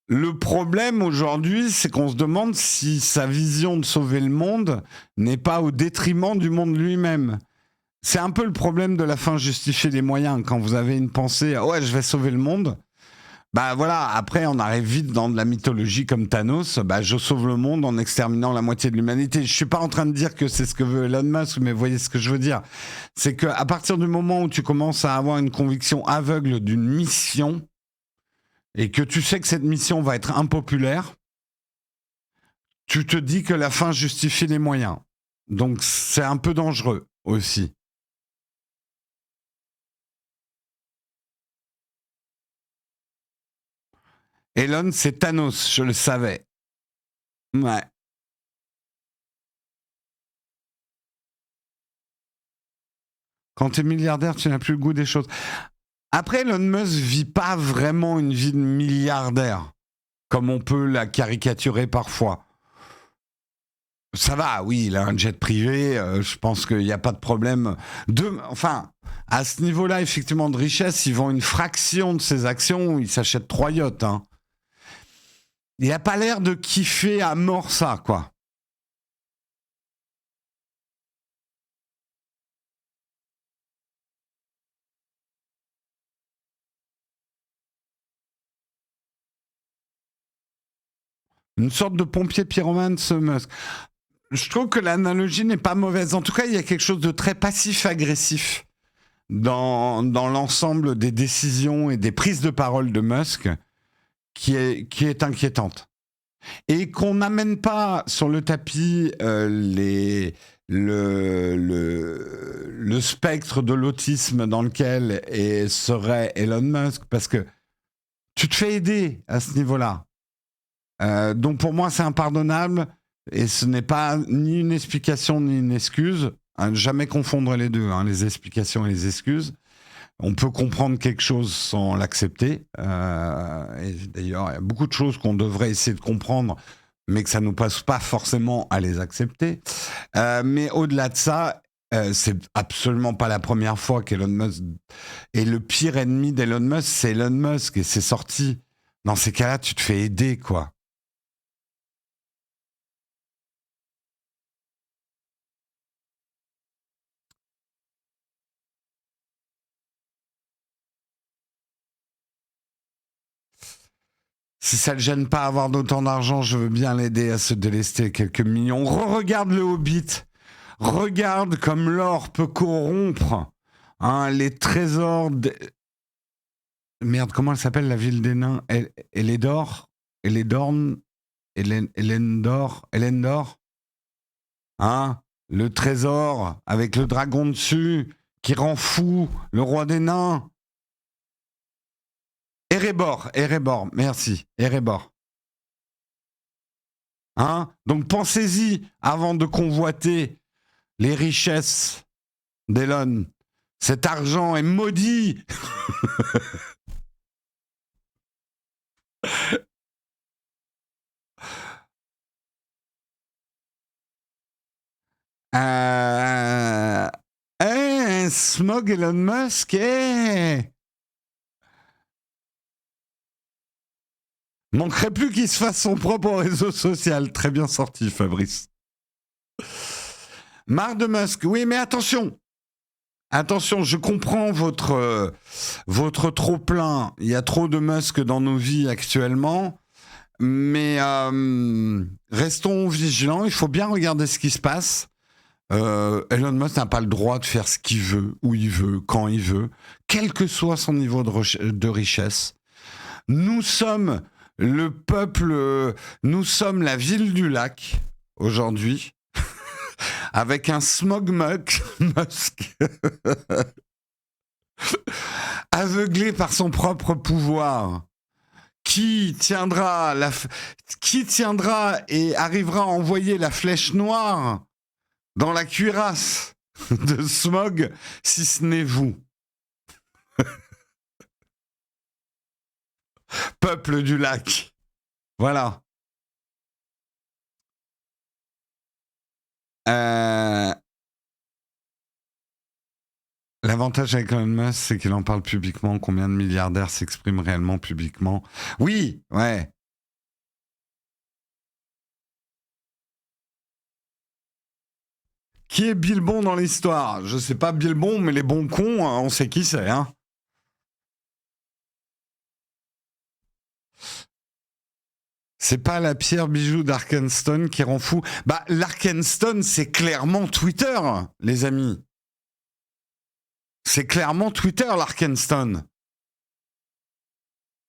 Le problème aujourd'hui, c'est qu'on se demande si sa vision de sauver le monde n'est pas au détriment du monde lui-même. C'est un peu le problème de la fin justifier les moyens. Quand vous avez une pensée, ouais, je vais sauver le monde, bah voilà, après on arrive vite dans de la mythologie comme Thanos, bah je sauve le monde en exterminant la moitié de l'humanité. Je suis pas en train de dire que c'est ce que veut Elon Musk, mais vous voyez ce que je veux dire. C'est qu'à partir du moment où tu commences à avoir une conviction aveugle d'une mission, et que tu sais que cette mission va être impopulaire, tu te dis que la fin justifie les moyens. Donc c'est un peu dangereux aussi. Elon, c'est Thanos, je le savais. Ouais. Quand tu es milliardaire, tu n'as plus le goût des choses. Après, Elon Musk vit pas vraiment une vie de milliardaire, comme on peut la caricaturer parfois. Ça va, oui, il a un jet privé, je pense qu'il n'y a pas de problème. Enfin, à ce niveau-là, effectivement, de richesse, il vend une fraction de ses actions, il s'achète 3 yachts. Hein. Il n'a pas l'air de kiffer à mort ça, quoi. Une sorte de pompier pyromane, ce Musk. Je trouve que l'analogie n'est pas mauvaise. En tout cas, il y a quelque chose de très passif-agressif dans l'ensemble des décisions et des prises de parole de Musk qui est inquiétante. Et qu'on n'amène pas sur le tapis le spectre de l'autisme dans lequel serait Elon Musk, parce que tu te fais aider à ce niveau-là. Donc pour moi, c'est impardonnable et ce n'est pas ni une explication ni une excuse. Hein, jamais confondre les deux, hein, les explications et les excuses. On peut comprendre quelque chose sans l'accepter. Et d'ailleurs, il y a beaucoup de choses qu'on devrait essayer de comprendre, mais que ça ne nous passe pas forcément à les accepter. Mais au-delà de ça, c'est absolument pas la première fois qu'Elon Musk... Et le pire ennemi d'Elon Musk, c'est Elon Musk, et c'est sorti. Dans ces cas-là, tu te fais aider, quoi. Si ça le gêne pas avoir d'autant d'argent, je veux bien l'aider à se délester quelques millions. Regarde le Hobbit. Regarde comme l'or peut corrompre les trésors. Merde, comment elle s'appelle la ville des nains? Elédor, Elédorn, Elendor. Hein? Le trésor avec le dragon dessus qui rend fou le roi des nains. Erebor, merci, Erebor. Hein? Donc pensez-y avant de convoiter les richesses d'Elon. Cet argent est maudit. Smog Elon Musk, manquerait plus qu'il se fasse son propre réseau social. Très bien sorti, Fabrice. Marre de Musk. Oui, mais attention. Attention, je comprends votre trop-plein. Il y a trop de Musk dans nos vies actuellement. Mais restons vigilants. Il faut bien regarder ce qui se passe. Elon Musk n'a pas le droit de faire ce qu'il veut, où il veut, quand il veut, quel que soit son niveau de richesse. Nous sommes le peuple, nous sommes la ville du lac aujourd'hui, avec un smog Musk aveuglé par son propre pouvoir. Qui tiendra et arrivera à envoyer la flèche noire dans la cuirasse de Smog, si ce n'est vous. Peuple du lac. Voilà. L'avantage avec Elon Musk, c'est qu'il en parle publiquement. Combien de milliardaires s'expriment réellement publiquement? Oui, ouais. Qui est Bilbon dans l'histoire? Je sais pas Bilbon, mais les bons cons, on sait qui c'est, hein. C'est pas la pierre bijou d'Arkenstone qui rend fou. Bah, l'Arkenstone, c'est clairement Twitter, les amis. C'est clairement Twitter, l'Arkenstone.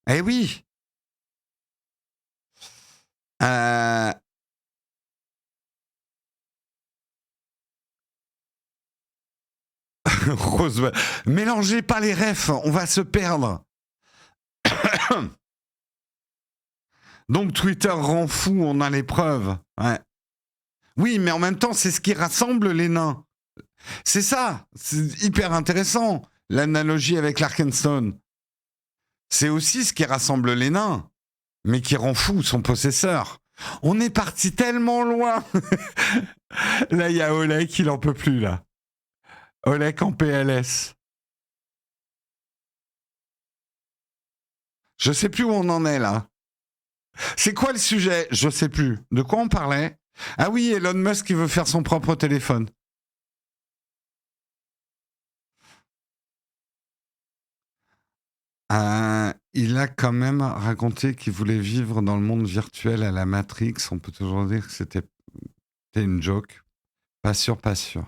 Eh oui. Roswell. Mélangez pas les refs, on va se perdre. Donc Twitter rend fou, on a les preuves. Ouais. Oui, mais en même temps, c'est ce qui rassemble les nains. C'est ça, c'est hyper intéressant, l'analogie avec l'Arkenstone. C'est aussi ce qui rassemble les nains, mais qui rend fou son possesseur. On est parti tellement loin. Là, il y a Oleg, il en peut plus, là. Oleg en PLS. Je sais plus où on en est, là. C'est quoi le sujet? Je sais plus. De quoi on parlait? Ah oui, Elon Musk qui veut faire son propre téléphone. Il a quand même raconté qu'il voulait vivre dans le monde virtuel à la Matrix. On peut toujours dire que c'était une joke. Pas sûr, pas sûr.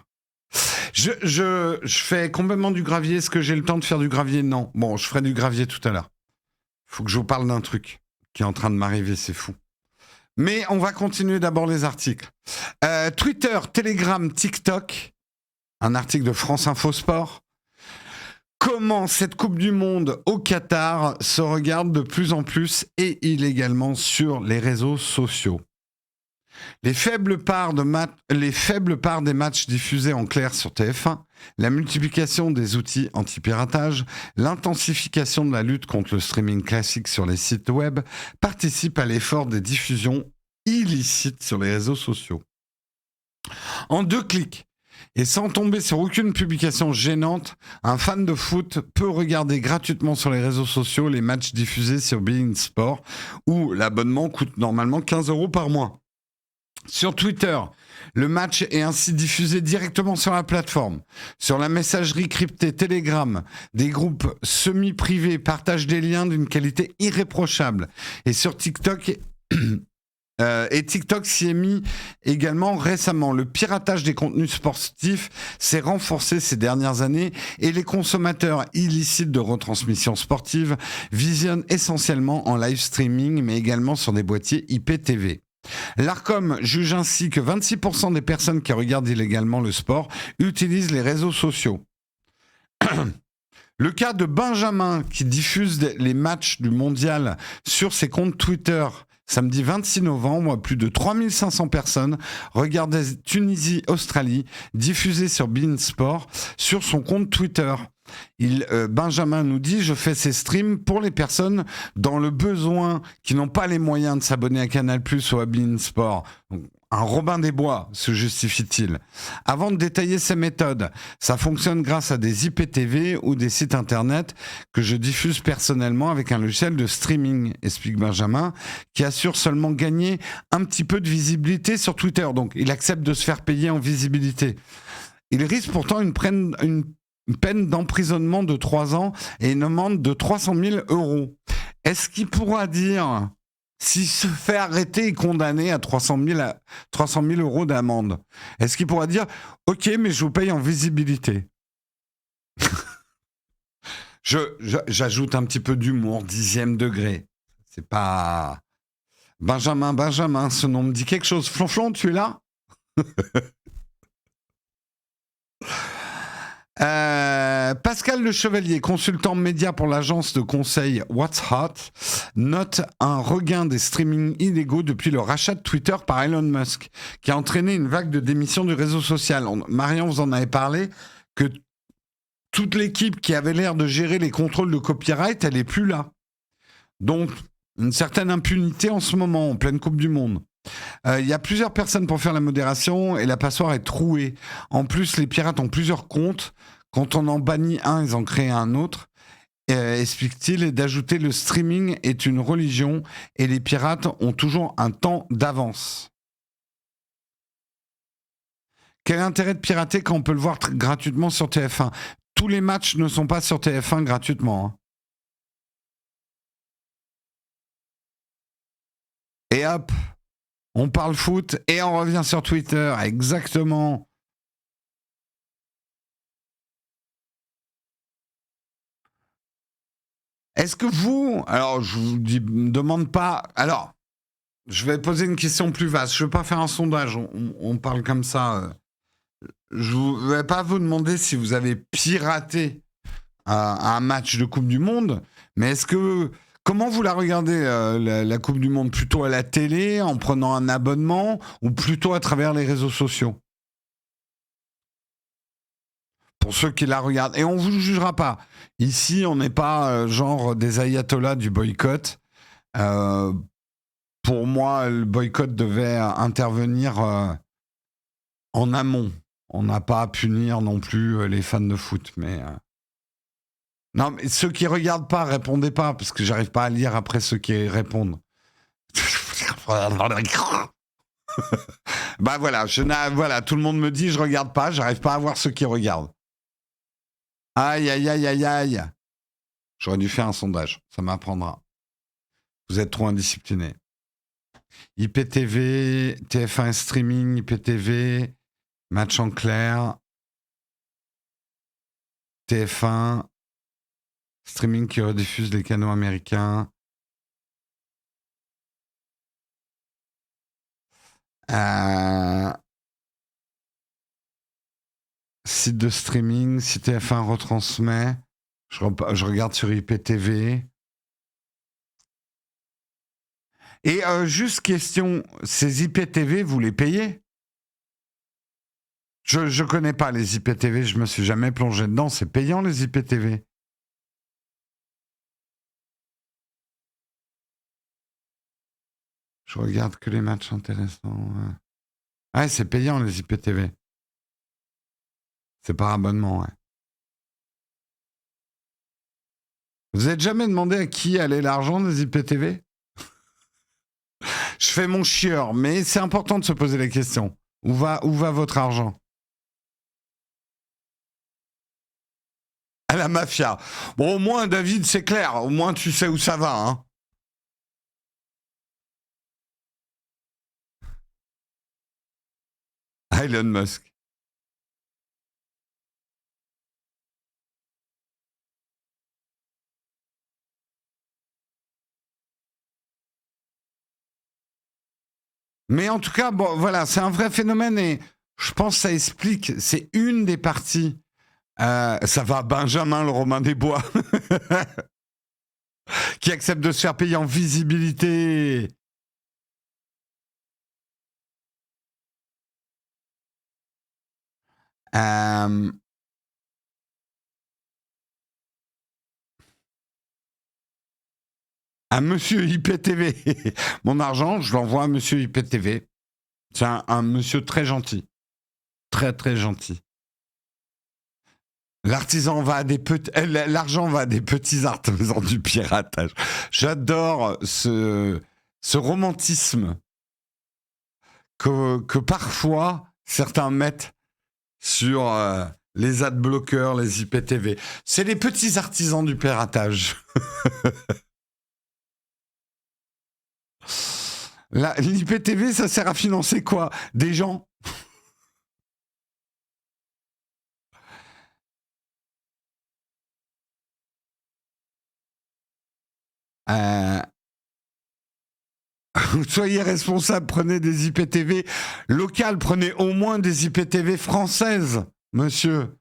Je fais complètement du gravier. Est-ce que j'ai le temps de faire du gravier? Non. Bon, je ferai du gravier tout à l'heure. Faut que je vous parle d'un truc qui est en train de m'arriver, c'est fou. Mais on va continuer d'abord les articles. Twitter, Telegram, TikTok. Un article de France Info Sport. Comment cette Coupe du Monde au Qatar se regarde de plus en plus et illégalement sur les réseaux sociaux. Les faibles parts des matchs diffusés en clair sur TF1, la multiplication des outils anti-piratage, l'intensification de la lutte contre le streaming classique sur les sites web participent à l'effort des diffusions illicites sur les réseaux sociaux. En 2 clics, et sans tomber sur aucune publication gênante, un fan de foot peut regarder gratuitement sur les réseaux sociaux les matchs diffusés sur beIN Sport, où l'abonnement coûte normalement 15 € par mois. Sur Twitter, le match est ainsi diffusé directement sur la plateforme. Sur la messagerie cryptée Telegram, des groupes semi-privés partagent des liens d'une qualité irréprochable. Et sur TikTok... TikTok s'y est mis également récemment. Le piratage des contenus sportifs s'est renforcé ces dernières années et les consommateurs illicites de retransmissions sportives visionnent essentiellement en live streaming, mais également sur des boîtiers IPTV. L'Arcom juge ainsi que 26% des personnes qui regardent illégalement le sport utilisent les réseaux sociaux. Le cas de Benjamin qui diffuse les matchs du mondial sur ses comptes Twitter. Samedi 26 novembre, plus de 3500 personnes regardaient Tunisie-Australie diffusée sur beIN Sport sur son compte Twitter. Benjamin nous dit « Je fais ces streams pour les personnes dans le besoin qui n'ont pas les moyens de s'abonner à Canal+ ou à beIN Sport. » Un Robin des Bois, se justifie-t-il. Avant de détailler ses méthodes, ça fonctionne grâce à des IPTV ou des sites internet que je diffuse personnellement avec un logiciel de streaming, explique Benjamin, qui assure seulement gagner un petit peu de visibilité sur Twitter. Donc, il accepte de se faire payer en visibilité. Il risque pourtant une peine d'emprisonnement de 3 ans et une amende de 300 000 €. Est-ce qu'il pourra dire... S'il se fait arrêter et condamné à 300 000 € d'amende, est-ce qu'il pourra dire « Ok, mais je vous paye en visibilité » J'ajoute un petit peu d'humour, 10e degré. C'est pas... Benjamin, ce nom me dit quelque chose. Flonflon, tu es là? Pascal Le Chevalier, consultant média pour l'agence de conseil What's Hot, note un regain des streamings illégaux depuis le rachat de Twitter par Elon Musk, qui a entraîné une vague de démission du réseau social. Marion, vous en avez parlé, que toute l'équipe qui avait l'air de gérer les contrôles de copyright, elle n'est plus là. Donc, une certaine impunité en ce moment, en pleine Coupe du Monde. Il y a plusieurs personnes pour faire la modération et la passoire est trouée. En plus, les pirates ont plusieurs comptes. Quand on en bannit un, ils en créent un autre. Explique-t-il, et d'ajouter le streaming est une religion et les pirates ont toujours un temps d'avance. Quel intérêt de pirater quand on peut le voir gratuitement sur TF1? Tous les matchs ne sont pas sur TF1 gratuitement. Hein. Et hop, on parle foot et on revient sur Twitter. Exactement. Est-ce que vous... Alors, je vous demande pas... Alors, je vais poser une question plus vaste. Je ne veux pas faire un sondage. On parle comme ça. Je ne vais pas vous demander si vous avez piraté un match de Coupe du Monde. Mais est-ce que Comment vous la regardez, la Coupe du Monde? Plutôt à la télé, en prenant un abonnement, ou plutôt à travers les réseaux sociaux? Pour ceux qui la regardent. Et on ne vous jugera pas. Ici, on n'est pas genre des ayatollahs du boycott. Euh, pour moi, le boycott devait intervenir en amont. On n'a pas à punir non plus les fans de foot. Mais non, mais ceux qui regardent pas, répondez pas, parce que j'arrive pas à lire après ceux qui répondent. Bah voilà, voilà, tout le monde me dit je regarde pas, j'arrive pas à voir ceux qui regardent. Aïe, aïe, aïe, aïe, aïe. J'aurais dû faire un sondage, ça m'apprendra. Vous êtes trop indisciplinés. IPTV, TF1 streaming, IPTV, match en clair, TF1, streaming qui rediffuse les canaux américains. Site de streaming, si TF1 retransmet, je regarde sur IPTV. Et juste question, ces IPTV, vous les payez? Je connais pas les IPTV, je me suis jamais plongé dedans. C'est payant les IPTV? Je regarde que les matchs intéressants. Ouais, c'est payant les IPTV. C'est par abonnement, ouais. Vous n'avez jamais demandé à qui allait l'argent des IPTV? Je fais mon chieur, mais c'est important de se poser la question. Où va votre argent? À la mafia. Bon, au moins, David, c'est clair. Au moins, tu sais où ça va, hein. Elon Musk. Mais en tout cas, bon, voilà, c'est un vrai phénomène et je pense que ça explique, c'est une des parties. Ça va, Benjamin, le Romain des Bois, qui accepte de se faire payer en visibilité. Un monsieur IPTV. Mon argent, je l'envoie à monsieur IPTV. C'est un monsieur très gentil. Très, très gentil. L'argent va à des petits artisans du piratage. J'adore ce romantisme que parfois certains mettent sur les adblockers, les IPTV. C'est les petits artisans du piratage. L'IPTV, ça sert à financer quoi? Des gens? Soyez responsable, prenez des IPTV locales, prenez au moins des IPTV françaises, monsieur.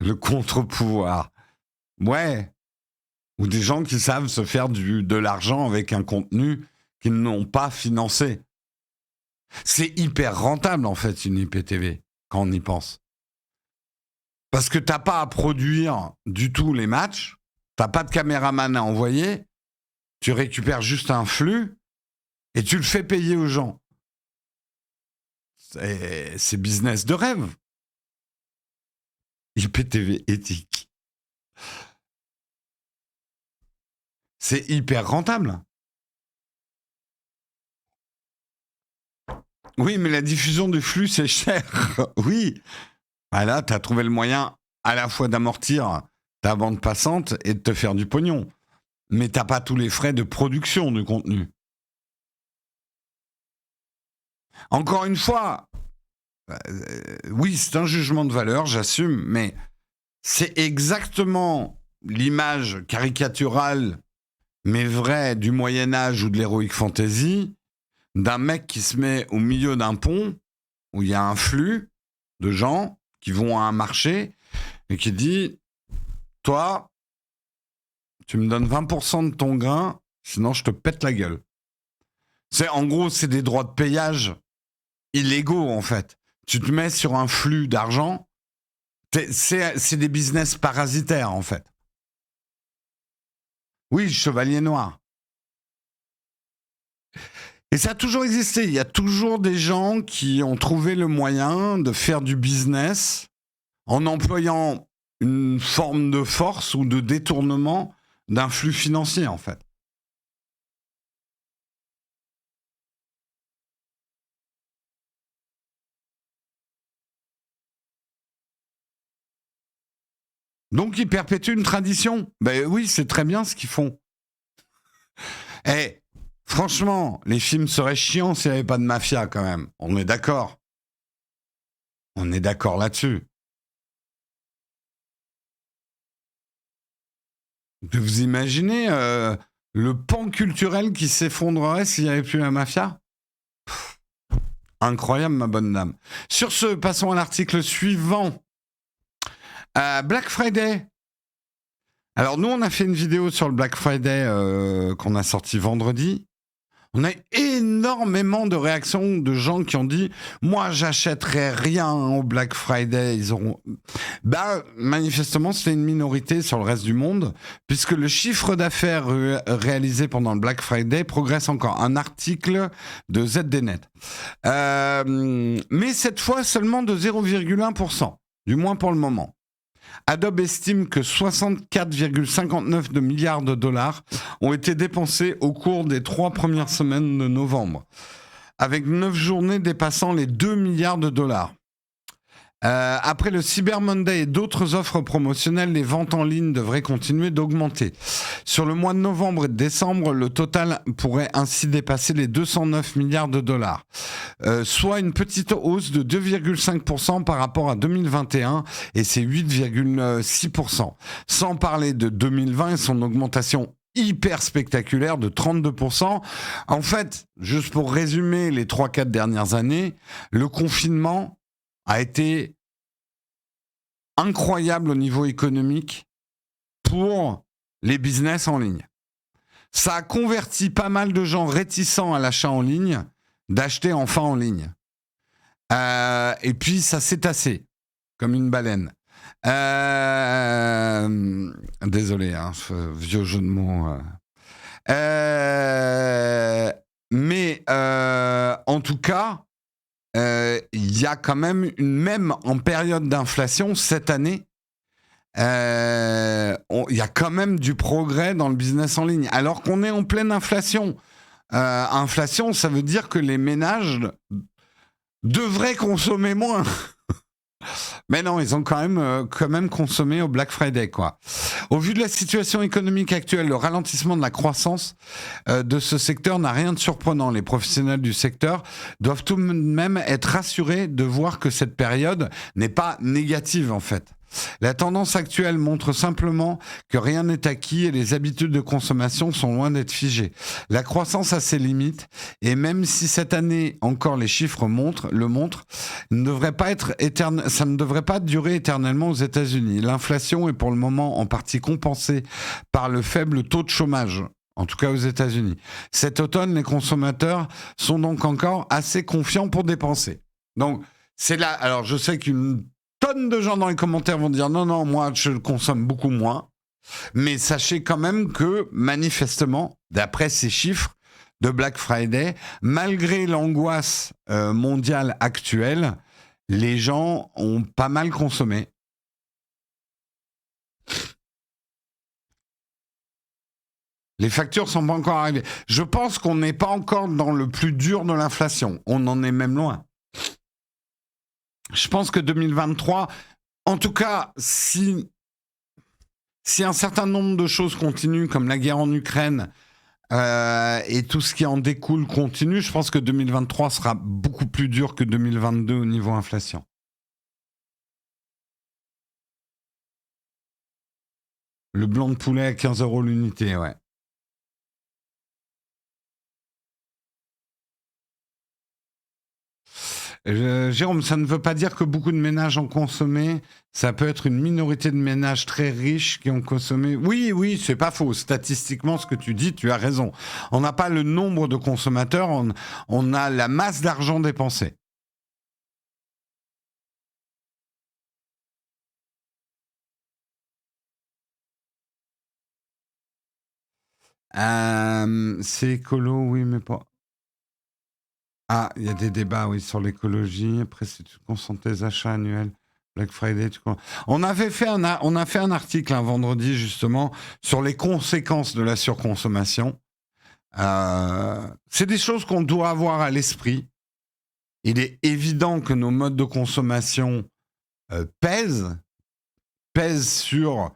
Le contre-pouvoir. Ouais. Ou des gens qui savent se faire de l'argent avec un contenu qu'ils n'ont pas financé. C'est hyper rentable, en fait, une IPTV, quand on y pense. Parce que t'as pas à produire du tout les matchs, t'as pas de caméraman à envoyer, tu récupères juste un flux et tu le fais payer aux gens. C'est business de rêve. IPTV éthique. C'est hyper rentable. Oui, mais la diffusion du flux, c'est cher. Oui. Bah là, tu as trouvé le moyen à la fois d'amortir ta bande passante et de te faire du pognon. Mais t'as pas tous les frais de production du contenu. Encore une fois, oui, c'est un jugement de valeur, j'assume, mais c'est exactement l'image caricaturale, mais vraie, du Moyen-Âge ou de l'Heroic Fantasy, d'un mec qui se met au milieu d'un pont où il y a un flux de gens qui vont à un marché et qui dit: toi, Tu me donnes 20% de ton grain, sinon je te pète la gueule. En gros, c'est des droits de payage illégaux, en fait. Tu te mets sur un flux d'argent, c'est des business parasitaires, en fait. Oui, chevalier noir. Et ça a toujours existé. Il y a toujours des gens qui ont trouvé le moyen de faire du business en employant une forme de force ou de détournement d'un flux financier, en fait. Donc, ils perpétuent une tradition. Ben oui, c'est très bien ce qu'ils font. Eh, franchement, les films seraient chiants s'il n'y avait pas de mafia, quand même. On est d'accord. On est d'accord là-dessus. Vous imaginez le pan culturel qui s'effondrerait s'il n'y avait plus la mafia? Incroyable, ma bonne dame. Sur ce, passons à l'article suivant. Black Friday. Alors, nous, on a fait une vidéo sur le Black Friday qu'on a sorti vendredi. On a énormément de réactions de gens qui ont dit « Moi, j'achèterai rien au Black Friday. » Ils auront... Bah, manifestement, c'était une minorité sur le reste du monde, puisque le chiffre d'affaires réalisé pendant le Black Friday progresse encore. Un article de ZDNet. Mais cette fois, seulement de 0,1%, du moins pour le moment. Adobe estime que 64,59 milliards de dollars ont été dépensés au cours des 3 premières semaines de novembre, avec 9 journées dépassant les 2 milliards de dollars. Après le Cyber Monday et d'autres offres promotionnelles, les ventes en ligne devraient continuer d'augmenter. Sur le mois de novembre et de décembre, le total pourrait ainsi dépasser les 209 milliards de dollars, soit une petite hausse de 2,5% par rapport à 2021, et c'est 8,6%. Sans parler de 2020 et son augmentation hyper spectaculaire de 32%. En fait, juste pour résumer les 3-4 dernières années, le confinement a été incroyable au niveau économique pour les business en ligne. Ça a converti pas mal de gens réticents à l'achat en ligne d'acheter enfin en ligne. Et puis ça s'est tassé comme une baleine. Désolé, hein, ce vieux jeu de mots. Mais en tout cas, il y a quand même en période d'inflation cette année, il y a quand même du progrès dans le business en ligne, alors qu'on est en pleine inflation. Inflation, ça veut dire que les ménages devraient consommer moins. Mais non, ils ont quand même consommé au Black Friday, quoi. Au vu de la situation économique actuelle, le ralentissement de la croissance de ce secteur n'a rien de surprenant. Les professionnels du secteur doivent tout de même être rassurés de voir que cette période n'est pas négative, en fait. La tendance actuelle montre simplement que rien n'est acquis et les habitudes de consommation sont loin d'être figées. La croissance a ses limites et même si cette année encore les chiffres le montrent, ça ne devrait pas durer éternellement aux États-Unis. L'inflation est pour le moment en partie compensée par le faible taux de chômage. En tout cas aux États-Unis. Cet automne, les consommateurs sont donc encore assez confiants pour dépenser. Donc, c'est là. Alors, je sais qu'une tonne de gens dans les commentaires vont dire non, moi, je consomme beaucoup moins. Mais sachez quand même que, manifestement, d'après ces chiffres de Black Friday, malgré l'angoisse mondiale actuelle, les gens ont pas mal consommé. Les factures sont pas encore arrivées. Je pense qu'on n'est pas encore dans le plus dur de l'inflation. On en est même loin. Je pense que 2023, en tout cas, si un certain nombre de choses continuent, comme la guerre en Ukraine et tout ce qui en découle continue, je pense que 2023 sera beaucoup plus dur que 2022 au niveau inflation. Le blanc de poulet à 15 € l'unité, ouais. Jérôme, ça ne veut pas dire que beaucoup de ménages ont consommé. Ça peut être une minorité de ménages très riches qui ont consommé. Oui, oui, c'est pas faux. Statistiquement, ce que tu dis, tu as raison. On n'a pas le nombre de consommateurs, on a la masse d'argent dépensé. C'est écolo, oui, mais pas. Ah, il y a des débats, oui, sur l'écologie. Après, si tu concentres tes achats annuels, Black Friday, on avait fait on a fait un article un vendredi, justement, sur les conséquences de la surconsommation. C'est des choses qu'on doit avoir à l'esprit. Il est évident que nos modes de consommation pèsent sur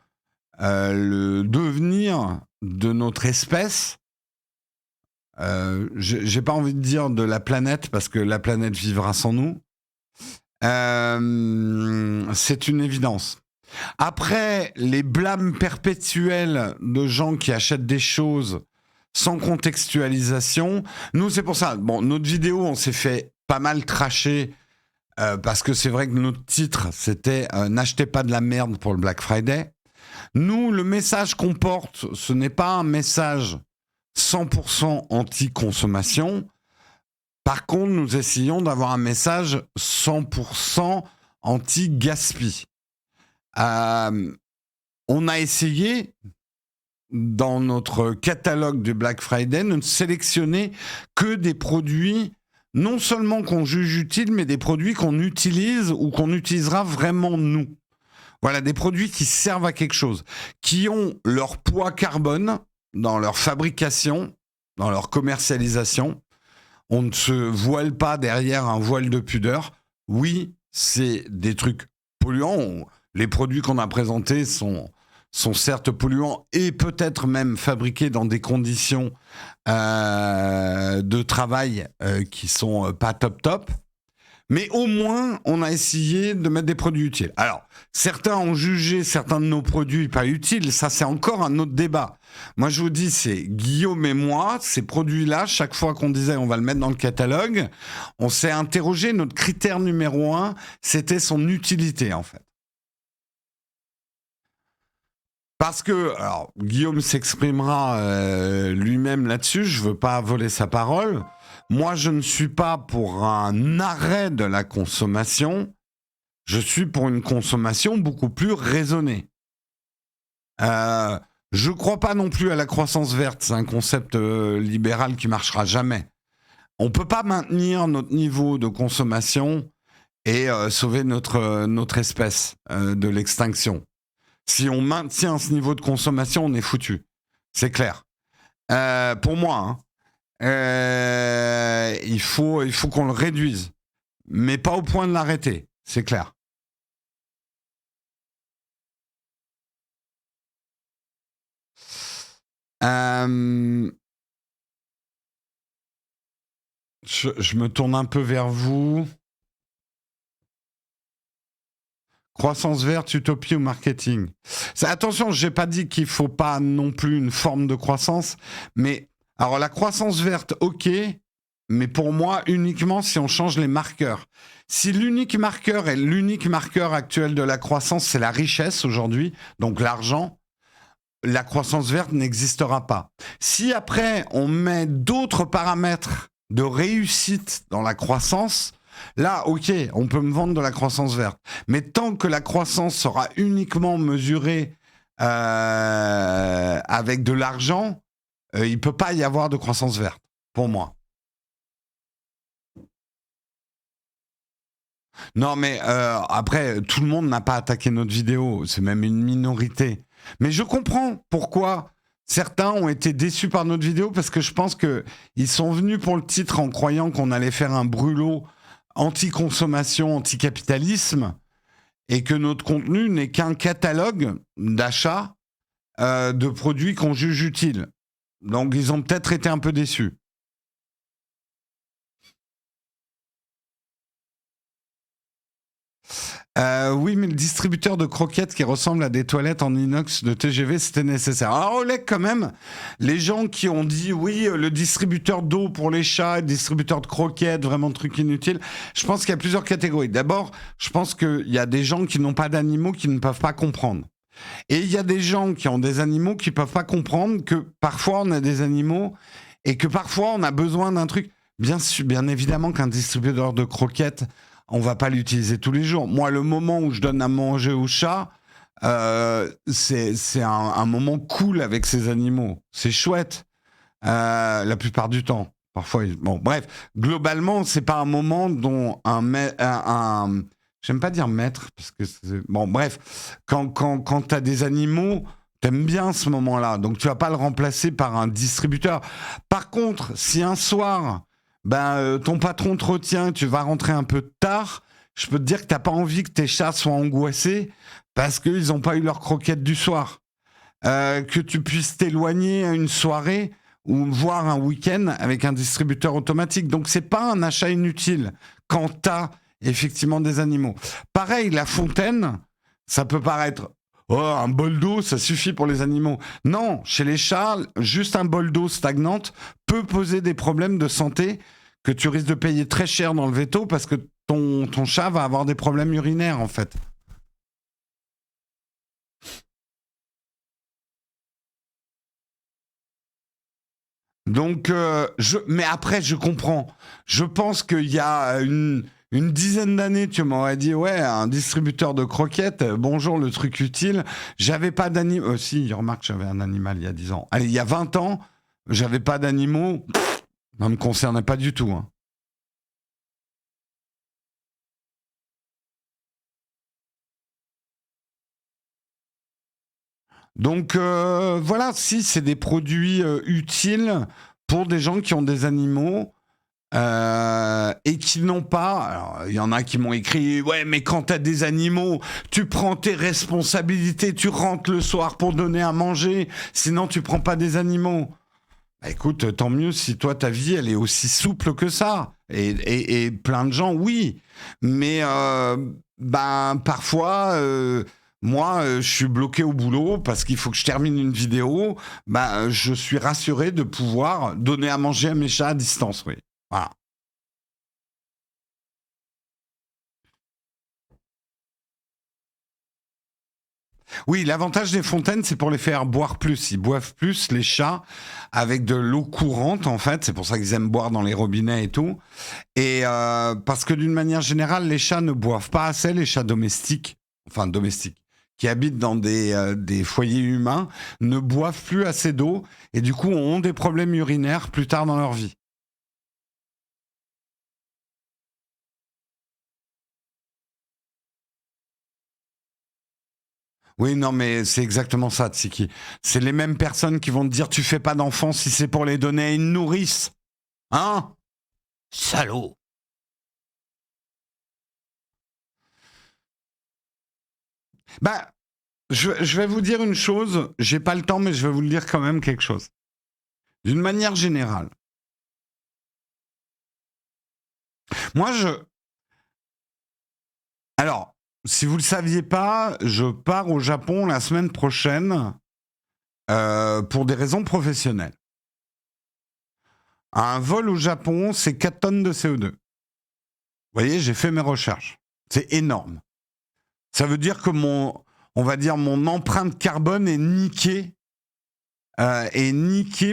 le devenir de notre espèce. J'ai pas envie de dire de la planète parce que la planète vivra sans nous. C'est une évidence. Après, les blâmes perpétuels de gens qui achètent des choses sans contextualisation, nous, c'est pour ça. Bon, notre vidéo, on s'est fait pas mal tracher parce que c'est vrai que notre titre, c'était N'achetez pas de la merde pour le Black Friday. Nous, le message qu'on porte, ce n'est pas un message 100% anti-consommation. Par contre, nous essayons d'avoir un message 100% anti-gaspi. On a essayé, dans notre catalogue du Black Friday, de ne sélectionner que des produits non seulement qu'on juge utiles, mais des produits qu'on utilise ou qu'on utilisera vraiment nous. Voilà, des produits qui servent à quelque chose, qui ont leur poids carbone dans leur fabrication, dans leur commercialisation. On ne se voile pas derrière un voile de pudeur. Oui, c'est des trucs polluants. Les produits qu'on a présentés sont certes polluants et peut-être même fabriqués dans des conditions de travail qui sont pas top. Mais au moins, on a essayé de mettre des produits utiles. Alors, certains ont jugé certains de nos produits pas utiles. Ça, c'est encore un autre débat. Moi, je vous dis, c'est Guillaume et moi, ces produits-là, chaque fois qu'on disait on va le mettre dans le catalogue, on s'est interrogé. Notre critère numéro 1, c'était son utilité, en fait. Parce que, alors, Guillaume s'exprimera lui-même là-dessus, je veux pas voler sa parole. Moi, je ne suis pas pour un arrêt de la consommation, je suis pour une consommation beaucoup plus raisonnée. Je ne crois pas non plus à la croissance verte, c'est un concept libéral qui marchera jamais. On ne peut pas maintenir notre niveau de consommation et sauver notre espèce de l'extinction. Si on maintient ce niveau de consommation, on est foutu. C'est clair. Pour moi, il faut qu'on le réduise. Mais pas au point de l'arrêter. C'est clair. Je me tourne un peu vers vous. Croissance verte, utopie ou marketing. Attention, je n'ai pas dit qu'il ne faut pas non plus une forme de croissance, mais alors la croissance verte, ok, mais pour moi, uniquement si on change les marqueurs. Si l'unique marqueur est l'unique marqueur actuel de la croissance, c'est la richesse aujourd'hui, donc l'argent, la croissance verte n'existera pas. Si après, on met d'autres paramètres de réussite dans la croissance, là, ok, on peut me vendre de la croissance verte. Mais tant que la croissance sera uniquement mesurée avec de l'argent, il ne peut pas y avoir de croissance verte, pour moi. Non, mais après, tout le monde n'a pas attaqué notre vidéo. C'est même une minorité. Mais je comprends pourquoi certains ont été déçus par notre vidéo, parce que je pense qu'ils sont venus pour le titre en croyant qu'on allait faire un brûlot anti-consommation, anti-capitalisme, et que notre contenu n'est qu'un catalogue d'achat de produits qu'on juge utiles. Donc, ils ont peut-être été un peu déçus. Oui, mais le distributeur de croquettes qui ressemble à des toilettes en inox de TGV, c'était nécessaire. Alors, Oleg, quand même, les gens qui ont dit oui, le distributeur d'eau pour les chats, le distributeur de croquettes, vraiment truc inutile, je pense qu'il y a plusieurs catégories. D'abord, je pense qu'il y a des gens qui n'ont pas d'animaux qui ne peuvent pas comprendre. Et il y a des gens qui ont des animaux qui ne peuvent pas comprendre que parfois on a des animaux et que parfois on a besoin d'un truc. Bien évidemment qu'un distributeur de croquettes, on va pas l'utiliser tous les jours. Moi, le moment où je donne à manger au chat, c'est un moment cool avec ces animaux. C'est chouette, la plupart du temps. Parfois, bon, bref, globalement, c'est pas un moment dont j'aime pas dire maître, parce que bon, bref, quand t'as des animaux, t'aimes bien ce moment-là, donc tu vas pas le remplacer par un distributeur. Par contre, si un soir ton patron te retient, tu vas rentrer un peu tard, je peux te dire que t'as pas envie que tes chats soient angoissés parce qu'ils n'ont pas eu leur croquette du soir. Que tu puisses t'éloigner à une soirée ou voir un week-end avec un distributeur automatique. Donc c'est pas un achat inutile quand t'as effectivement des animaux. Pareil, la fontaine, ça peut paraître... Oh, un bol d'eau, ça suffit pour les animaux. Non, chez les chats, juste un bol d'eau stagnante peut poser des problèmes de santé que tu risques de payer très cher dans le veto parce que ton chat va avoir des problèmes urinaires, en fait. Donc, mais après, je comprends. Je pense qu'il y a une dizaine d'années, tu m'aurais dit, ouais, un distributeur de croquettes, bonjour, le truc utile. J'avais pas d'animaux. Si, remarque, j'avais un animal il y a 10 ans. Allez, il y a 20 ans, j'avais pas d'animaux. Ça me concernait pas du tout. Hein. Donc, voilà, si, c'est des produits utiles pour des gens qui ont des animaux. Et qui n'ont pas. Alors, il y en a qui m'ont écrit ouais, mais quand t'as des animaux, tu prends tes responsabilités, tu rentres le soir pour donner à manger, sinon tu prends pas des animaux. Bah, écoute, tant mieux si toi ta vie elle est aussi souple que ça. Et plein de gens, oui, mais parfois. Moi, je suis bloqué au boulot parce qu'il faut que je termine une vidéo. Je suis rassuré de pouvoir donner à manger à mes chats à distance, oui. Voilà. Oui, l'avantage des fontaines, c'est pour les faire boire plus. Ils boivent plus, les chats, avec de l'eau courante, en fait. C'est pour ça qu'ils aiment boire dans les robinets et tout. Et parce que d'une manière générale, les chats ne boivent pas assez, les chats domestiques, enfin domestiques, qui habitent dans des foyers humains, ne boivent plus assez d'eau et du coup ont des problèmes urinaires plus tard dans leur vie. Oui, non, mais c'est exactement ça, Tsiki. C'est les mêmes personnes qui vont te dire tu fais pas d'enfants si c'est pour les donner à une nourrice. Hein? Salaud. Bah, je vais vous dire une chose, j'ai pas le temps, mais je vais vous le dire quand même quelque chose. D'une manière générale, moi Alors, si vous le saviez pas, je pars au Japon la semaine prochaine pour des raisons professionnelles. Un vol au Japon, c'est 4 tonnes de CO2. Vous voyez, j'ai fait mes recherches. C'est énorme. Ça veut dire que on va dire, mon empreinte carbone est niquée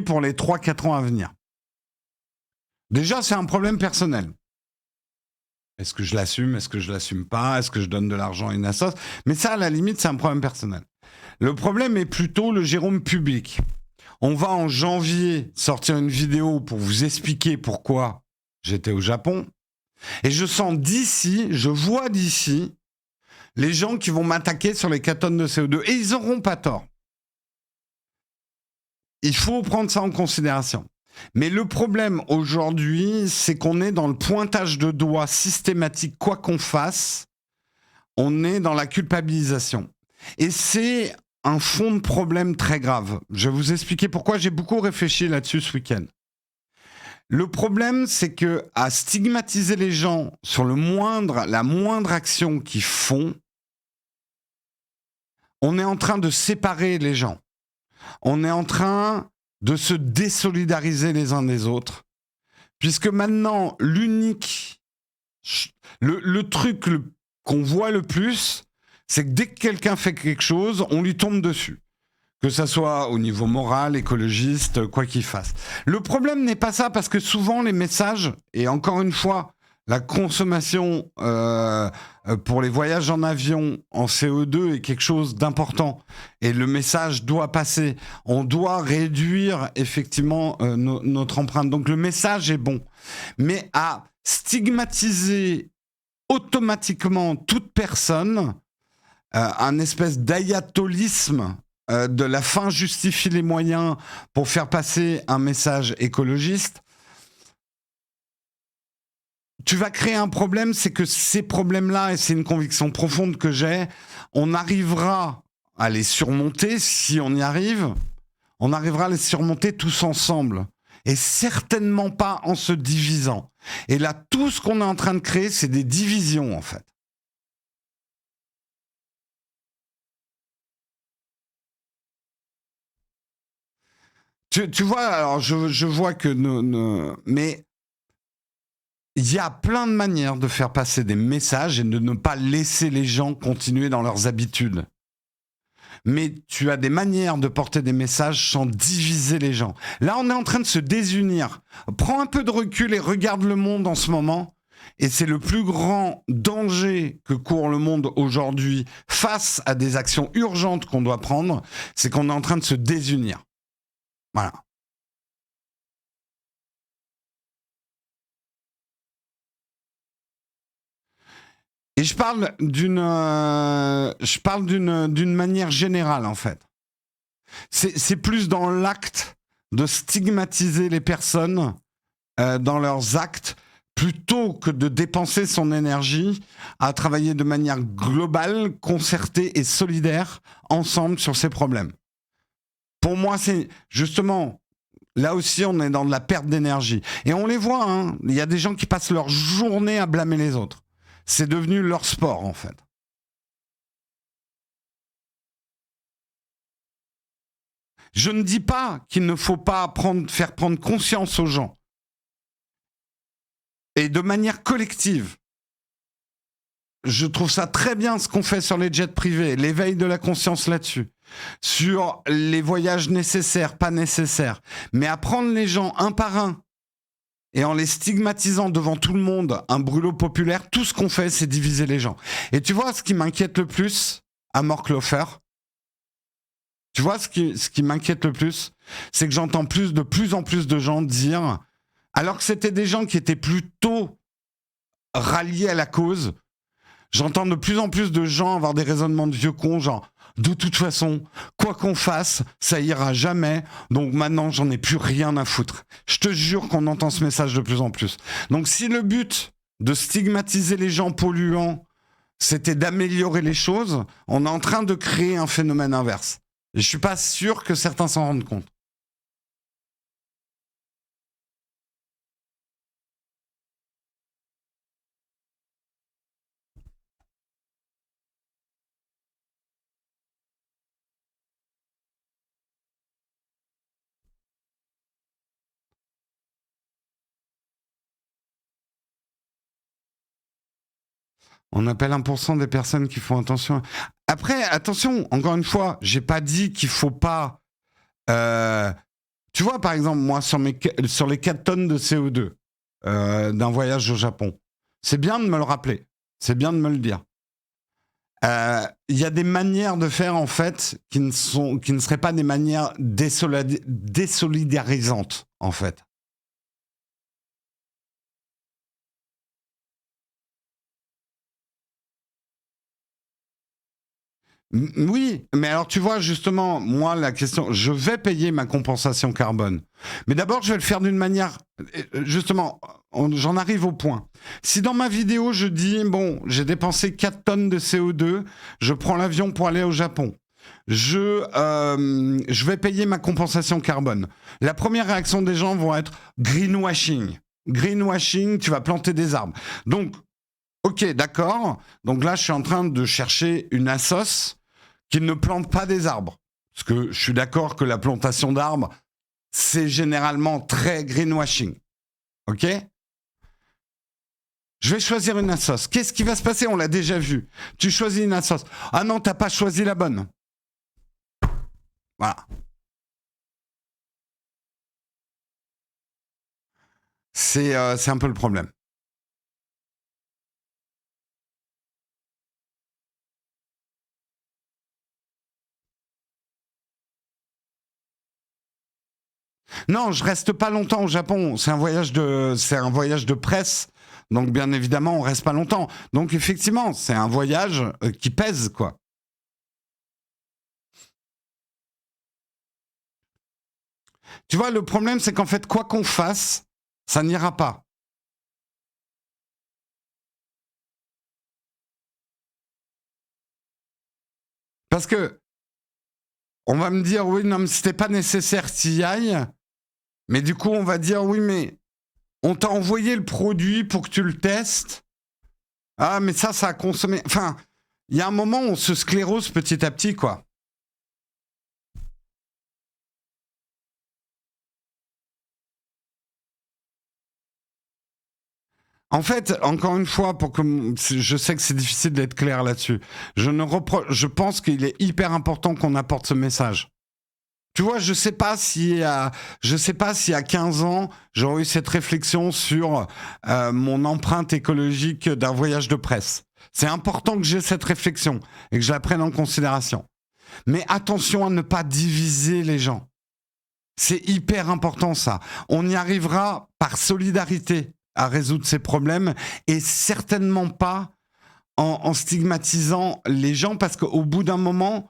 pour les 3-4 ans à venir. Déjà, c'est un problème personnel. Est-ce que je l'assume? Est-ce que je l'assume pas? Est-ce que je donne de l'argent à une assoce? Mais ça, à la limite, c'est un problème personnel. Le problème est plutôt le Jérôme public. On va en janvier sortir une vidéo pour vous expliquer pourquoi j'étais au Japon. Et je sens d'ici, je vois d'ici, les gens qui vont m'attaquer sur les 4 tonnes de CO2. Et ils n'auront pas tort. Il faut prendre ça en considération. Mais le problème aujourd'hui, c'est qu'on est dans le pointage de doigts systématique, quoi qu'on fasse, on est dans la culpabilisation. Et c'est un fond de problème très grave. Je vais vous expliquer pourquoi j'ai beaucoup réfléchi là-dessus ce week-end. Le problème, c'est que à stigmatiser les gens sur la moindre action qu'ils font, on est en train de séparer les gens. On est en train de se désolidariser les uns des autres. Puisque maintenant, le truc qu'on voit le plus, c'est que dès que quelqu'un fait quelque chose, on lui tombe dessus. Que ça soit au niveau moral, écologiste, quoi qu'il fasse. Le problème n'est pas ça, parce que souvent les messages, et encore une fois, la consommation pour les voyages en avion en CO2 est quelque chose d'important. Et le message doit passer. On doit réduire effectivement notre empreinte. Donc le message est bon. Mais à stigmatiser automatiquement toute personne, un espèce d'ayatolisme de la fin justifie les moyens pour faire passer un message écologiste, tu vas créer un problème, c'est que ces problèmes-là, et c'est une conviction profonde que j'ai, on arrivera à les surmonter, si on y arrive, on arrivera à les surmonter tous ensemble, et certainement pas en se divisant. Et là, tout ce qu'on est en train de créer, c'est des divisions, en fait. Tu vois, alors je vois que mais il y a plein de manières de faire passer des messages et de ne pas laisser les gens continuer dans leurs habitudes. Mais tu as des manières de porter des messages sans diviser les gens. Là, on est en train de se désunir. Prends un peu de recul et regarde le monde en ce moment. Et c'est le plus grand danger que court le monde aujourd'hui face à des actions urgentes qu'on doit prendre, c'est qu'on est en train de se désunir. Voilà. Et je parle d'une manière générale, en fait. C'est plus dans l'acte de stigmatiser les personnes dans leurs actes, plutôt que de dépenser son énergie à travailler de manière globale, concertée et solidaire ensemble sur ces problèmes. Pour moi, c'est justement, là aussi, on est dans de la perte d'énergie. Et on les voit, hein, il y a des gens qui passent leur journée à blâmer les autres. C'est devenu leur sport, en fait. Je ne dis pas qu'il ne faut pas faire prendre conscience aux gens. Et de manière collective. Je trouve ça très bien ce qu'on fait sur les jets privés, l'éveil de la conscience là-dessus. Sur les voyages nécessaires, pas nécessaires. Mais à prendre les gens un par un et en les stigmatisant devant tout le monde, un brûlot populaire, tout ce qu'on fait, c'est diviser les gens. Et tu vois ce qui m'inquiète le plus à Morclofer, tu vois ce qui m'inquiète le plus, c'est que j'entends de plus en plus de gens dire, alors que c'était des gens qui étaient plutôt ralliés à la cause, j'entends de plus en plus de gens avoir des raisonnements de vieux cons, genre, de toute façon, quoi qu'on fasse, ça ira jamais, donc maintenant j'en ai plus rien à foutre. Je te jure qu'on entend ce message de plus en plus. Donc si le but de stigmatiser les gens polluants, c'était d'améliorer les choses, on est en train de créer un phénomène inverse. Et je suis pas sûr que certains s'en rendent compte. On appelle 1% des personnes qui font attention. Après, attention, encore une fois, j'ai pas dit qu'il faut pas. Tu vois, par exemple, moi, sur les 4 tonnes de CO2 d'un voyage au Japon, c'est bien de me le rappeler. C'est bien de me le dire. Il y a des manières de faire, en fait, qui ne seraient pas des manières désolidarisantes, en fait. Oui, mais alors tu vois, justement, moi, la question, je vais payer ma compensation carbone. Mais d'abord, je vais le faire d'une manière, justement, j'en arrive au point. Si dans ma vidéo, je dis, bon, j'ai dépensé 4 tonnes de CO2, je prends l'avion pour aller au Japon. je vais payer ma compensation carbone. La première réaction des gens vont être greenwashing. Greenwashing, tu vas planter des arbres. Donc, ok, d'accord. Donc là, je suis en train de chercher une assoce qui ne plante pas des arbres. Parce que je suis d'accord que la plantation d'arbres, c'est généralement très greenwashing. Ok ? Je vais choisir une assoce. Qu'est-ce qui va se passer ? On l'a déjà vu. Tu choisis une assoce. Ah non, t'as pas choisi la bonne. Voilà. C'est un peu le problème. Non, je reste pas longtemps au Japon. C'est un voyage de presse. Donc, bien évidemment, on reste pas longtemps. Donc, effectivement, c'est un voyage qui pèse, quoi. Tu vois, le problème, c'est qu'en fait, quoi qu'on fasse, ça n'ira pas. Parce que, on va me dire, oui, non, mais c'était pas nécessaire que tu y ailles. Mais du coup, on va dire, oui, mais on t'a envoyé le produit pour que tu le testes. Ah, mais ça a consommé. Enfin, il y a un moment où on se sclérose petit à petit, quoi. En fait, encore une fois, je sais que c'est difficile d'être clair là-dessus. Je pense qu'il est hyper important qu'on apporte ce message. Tu vois, je sais pas si à 15 ans, j'aurais eu cette réflexion sur mon empreinte écologique d'un voyage de presse. C'est important que j'ai cette réflexion et que je la prenne en considération. Mais attention à ne pas diviser les gens. C'est hyper important ça. On y arrivera par solidarité à résoudre ces problèmes et certainement pas en stigmatisant les gens parce qu'au bout d'un moment,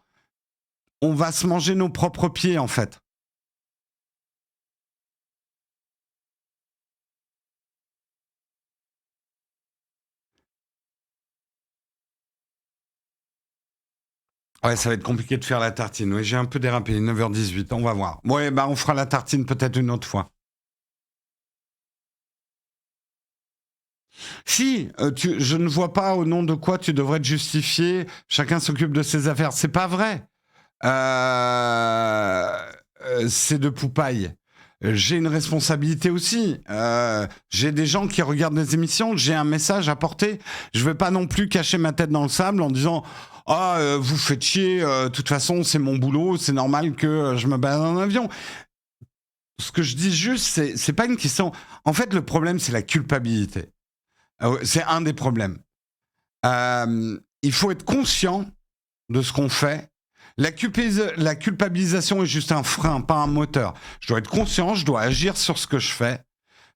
on va se manger nos propres pieds en fait. Ouais, ça va être compliqué de faire la tartine. Oui, j'ai un peu dérapé, 9h18, on va voir. Ouais, bah on fera la tartine peut-être une autre fois. Si, je ne vois pas au nom de quoi tu devrais te justifier. Chacun s'occupe de ses affaires. C'est pas vrai. C'est de poupaille. J'ai une responsabilité aussi. J'ai des gens qui regardent des émissions. J'ai un message à porter. Je vais pas non plus cacher ma tête dans le sable en disant ah vous faites chier. De toute façon, c'est mon boulot. C'est normal que je me balade en avion. Ce que je dis juste, c'est pas une question. En fait, le problème, c'est la culpabilité. C'est un des problèmes. Il faut être conscient de ce qu'on fait. La culpabilisation est juste un frein, pas un moteur. Je dois être conscient, je dois agir sur ce que je fais,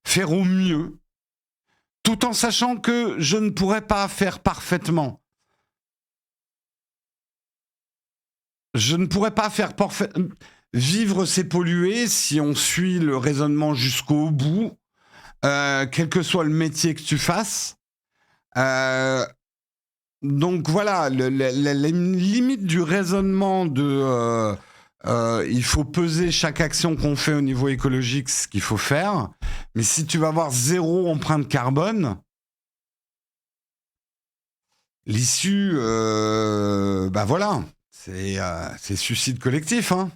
faire au mieux, tout en sachant que je ne pourrais pas faire parfaitement. Je ne pourrais pas faire parfaitement. Vivre, c'est polluer si on suit le raisonnement jusqu'au bout, quel que soit le métier que tu fasses. Donc voilà, la limite du raisonnement il faut peser chaque action qu'on fait au niveau écologique, ce qu'il faut faire. Mais si tu vas avoir zéro empreinte carbone, l'issue, bah voilà, c'est suicide collectif. Hein.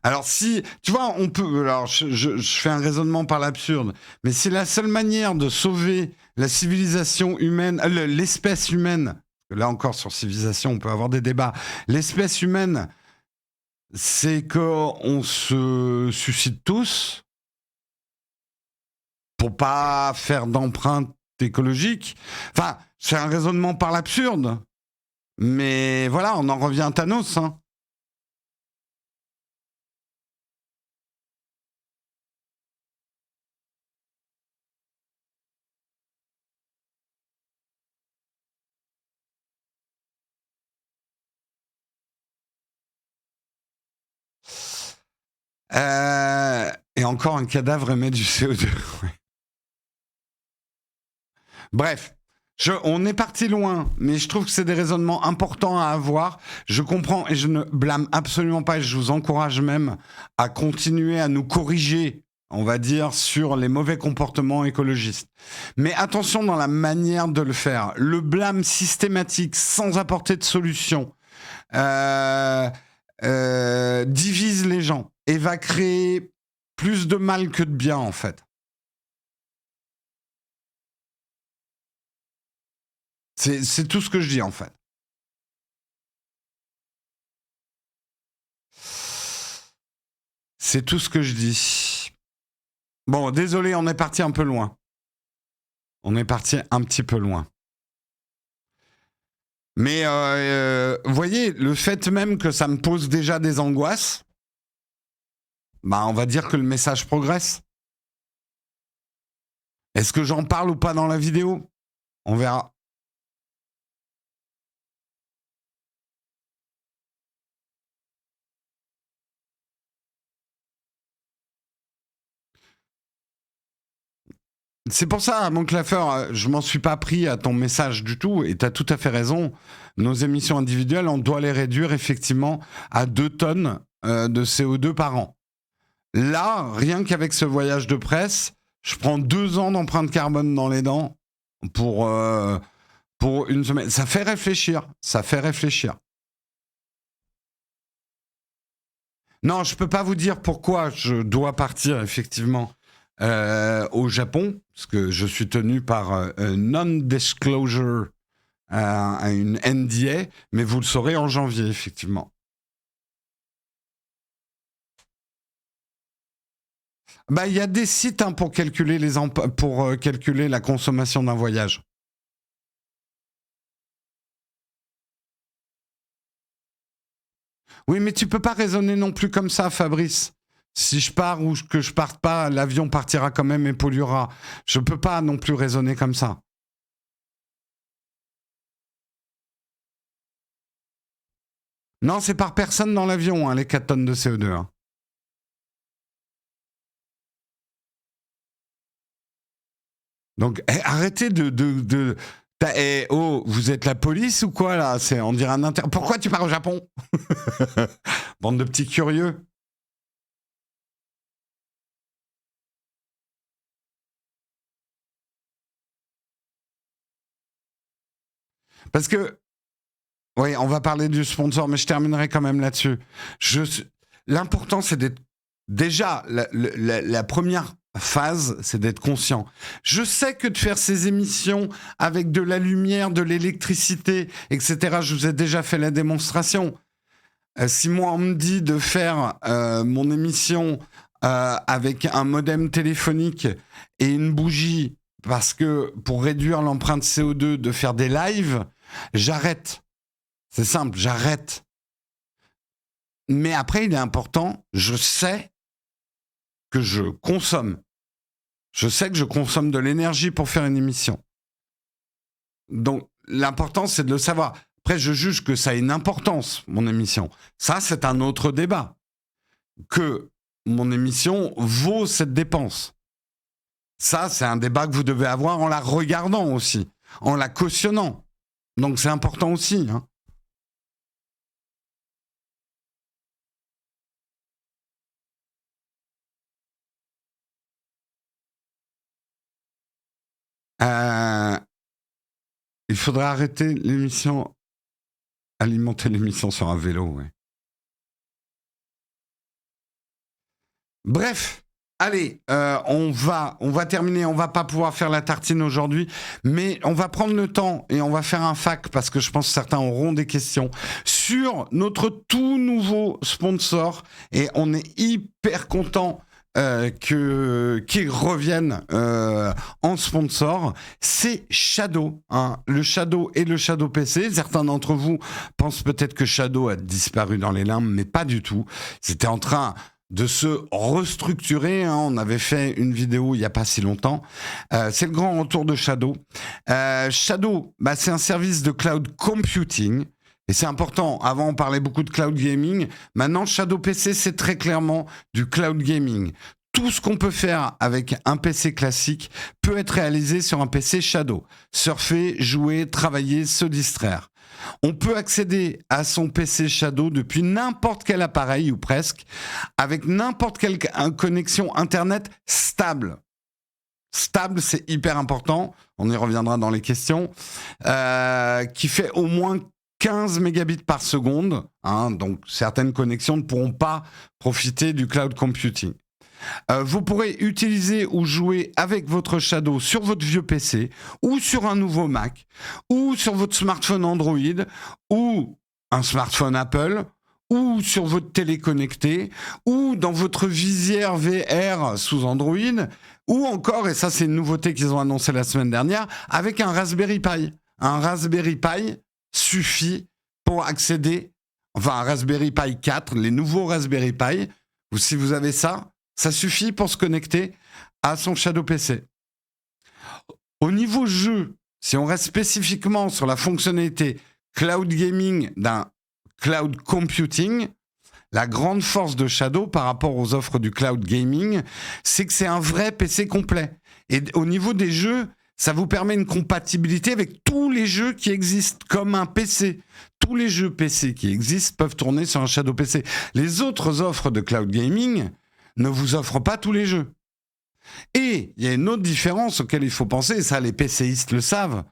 Alors si, tu vois, on peut, alors je fais un raisonnement par l'absurde, mais c'est la seule manière de sauver la civilisation humaine, l'espèce humaine. Là encore sur civilisation, on peut avoir des débats. L'espèce humaine, c'est qu'on se suicide tous pour pas faire d'empreinte écologique. Enfin, c'est un raisonnement par l'absurde, mais voilà, on en revient à Thanos. Hein. Et encore un cadavre émet du CO2. Bref, On est parti loin, mais je trouve que c'est des raisonnements importants à avoir. Je comprends et je ne blâme absolument pas et je vous encourage même à continuer à nous corriger, on va dire, sur les mauvais comportements écologistes. Mais attention dans la manière de le faire. Le blâme systématique sans apporter de solution divise les gens et va créer plus de mal que de bien, en fait. C'est tout ce que je dis, en fait. C'est tout ce que je dis. Bon, désolé, on est parti un peu loin. On est parti un petit peu loin. Mais, vous voyez, le fait même que ça me pose déjà des angoisses, bah, on va dire que le message progresse. Est-ce que j'en parle ou pas dans la vidéo ? On verra. C'est pour ça, mon claffeur, je m'en suis pas pris à ton message du tout, et tu as tout à fait raison. Nos émissions individuelles, on doit les réduire effectivement à 2 tonnes de CO2 par an. Là, rien qu'avec ce voyage de presse, je prends 2 ans d'empreinte carbone dans les dents pour une semaine. Ça fait réfléchir, ça fait réfléchir. Non, je peux pas vous dire pourquoi je dois partir effectivement au Japon, parce que je suis tenu par non-disclosure, une NDA, mais vous le saurez en janvier, effectivement. Bah, il y a des sites pour calculer calculer la consommation d'un voyage. Oui, mais tu peux pas raisonner non plus comme ça, Fabrice. Si je pars ou que je parte pas, l'avion partira quand même et polluera. Je peux pas non plus raisonner comme ça. Non, c'est par personne dans l'avion, hein, les 4 tonnes de CO2. Hein. Donc, arrêtez de oh, vous êtes la police ou quoi, là ? On dirait un inter... Pourquoi tu pars au Japon ? Bande de petits curieux. Parce que, oui, on va parler du sponsor, mais je terminerai quand même là-dessus. L'important, c'est d'être... Déjà, la première phase, c'est d'être conscient. Je sais que de faire ces émissions avec de la lumière, de l'électricité, etc., je vous ai déjà fait la démonstration. Si moi, on me dit de faire mon émission avec un modem téléphonique et une bougie, parce que pour réduire l'empreinte CO2, de faire des lives, j'arrête. C'est simple, j'arrête. Mais après, il est important, je sais que je consomme. Je sais que je consomme de l'énergie pour faire une émission. Donc, l'important, c'est de le savoir. Après, je juge que ça a une importance, mon émission. Ça, c'est un autre débat. Que mon émission vaut cette dépense. Ça, c'est un débat que vous devez avoir en la regardant aussi, en la cautionnant. Donc, c'est important aussi. Hein. Il faudrait arrêter l'émission, alimenter l'émission sur un vélo, ouais. Bref, allez, on va terminer. On va pas pouvoir faire la tartine aujourd'hui, mais on va prendre le temps et on va faire un fac parce que je pense que certains auront des questions sur notre tout nouveau sponsor et on est hyper content qu'ils reviennent en sponsor, c'est Shadow. Hein. Le Shadow et le Shadow PC. Certains d'entre vous pensent peut-être que Shadow a disparu dans les limbes, mais pas du tout. C'était en train de se restructurer. Hein. On avait fait une vidéo il n'y a pas si longtemps. C'est le grand retour de Shadow. Shadow, bah, c'est un service de cloud computing. Et c'est important. Avant, on parlait beaucoup de cloud gaming. Maintenant, Shadow PC, c'est très clairement du cloud gaming. Tout ce qu'on peut faire avec un PC classique peut être réalisé sur un PC Shadow. Surfer, jouer, travailler, se distraire. On peut accéder à son PC Shadow depuis n'importe quel appareil ou presque, avec n'importe quelle connexion Internet stable. Stable, c'est hyper important, on y reviendra dans les questions, qui fait au moins 15 mégabits par seconde, hein, donc certaines connexions ne pourront pas profiter du cloud computing. Vous pourrez utiliser ou jouer avec votre Shadow sur votre vieux PC ou sur un nouveau Mac ou sur votre smartphone Android ou un smartphone Apple ou sur votre télé connectée ou dans votre visière VR sous Android ou encore, et ça c'est une nouveauté qu'ils ont annoncé la semaine dernière, avec un Raspberry Pi. Un Raspberry Pi suffit pour accéder, enfin un Raspberry Pi 4, les nouveaux Raspberry Pi, ou si vous avez ça, ça suffit pour se connecter à son Shadow PC. Au niveau jeu, si on reste spécifiquement sur la fonctionnalité cloud gaming d'un cloud computing, la grande force de Shadow par rapport aux offres du cloud gaming, c'est que c'est un vrai PC complet. Et au niveau des jeux, ça vous permet une compatibilité avec tous les jeux qui existent, comme un PC. Tous les jeux PC qui existent peuvent tourner sur un Shadow PC. Les autres offres de cloud gaming ne vous offrent pas tous les jeux. Et il y a une autre différence auquel il faut penser, et ça les PCistes le savent.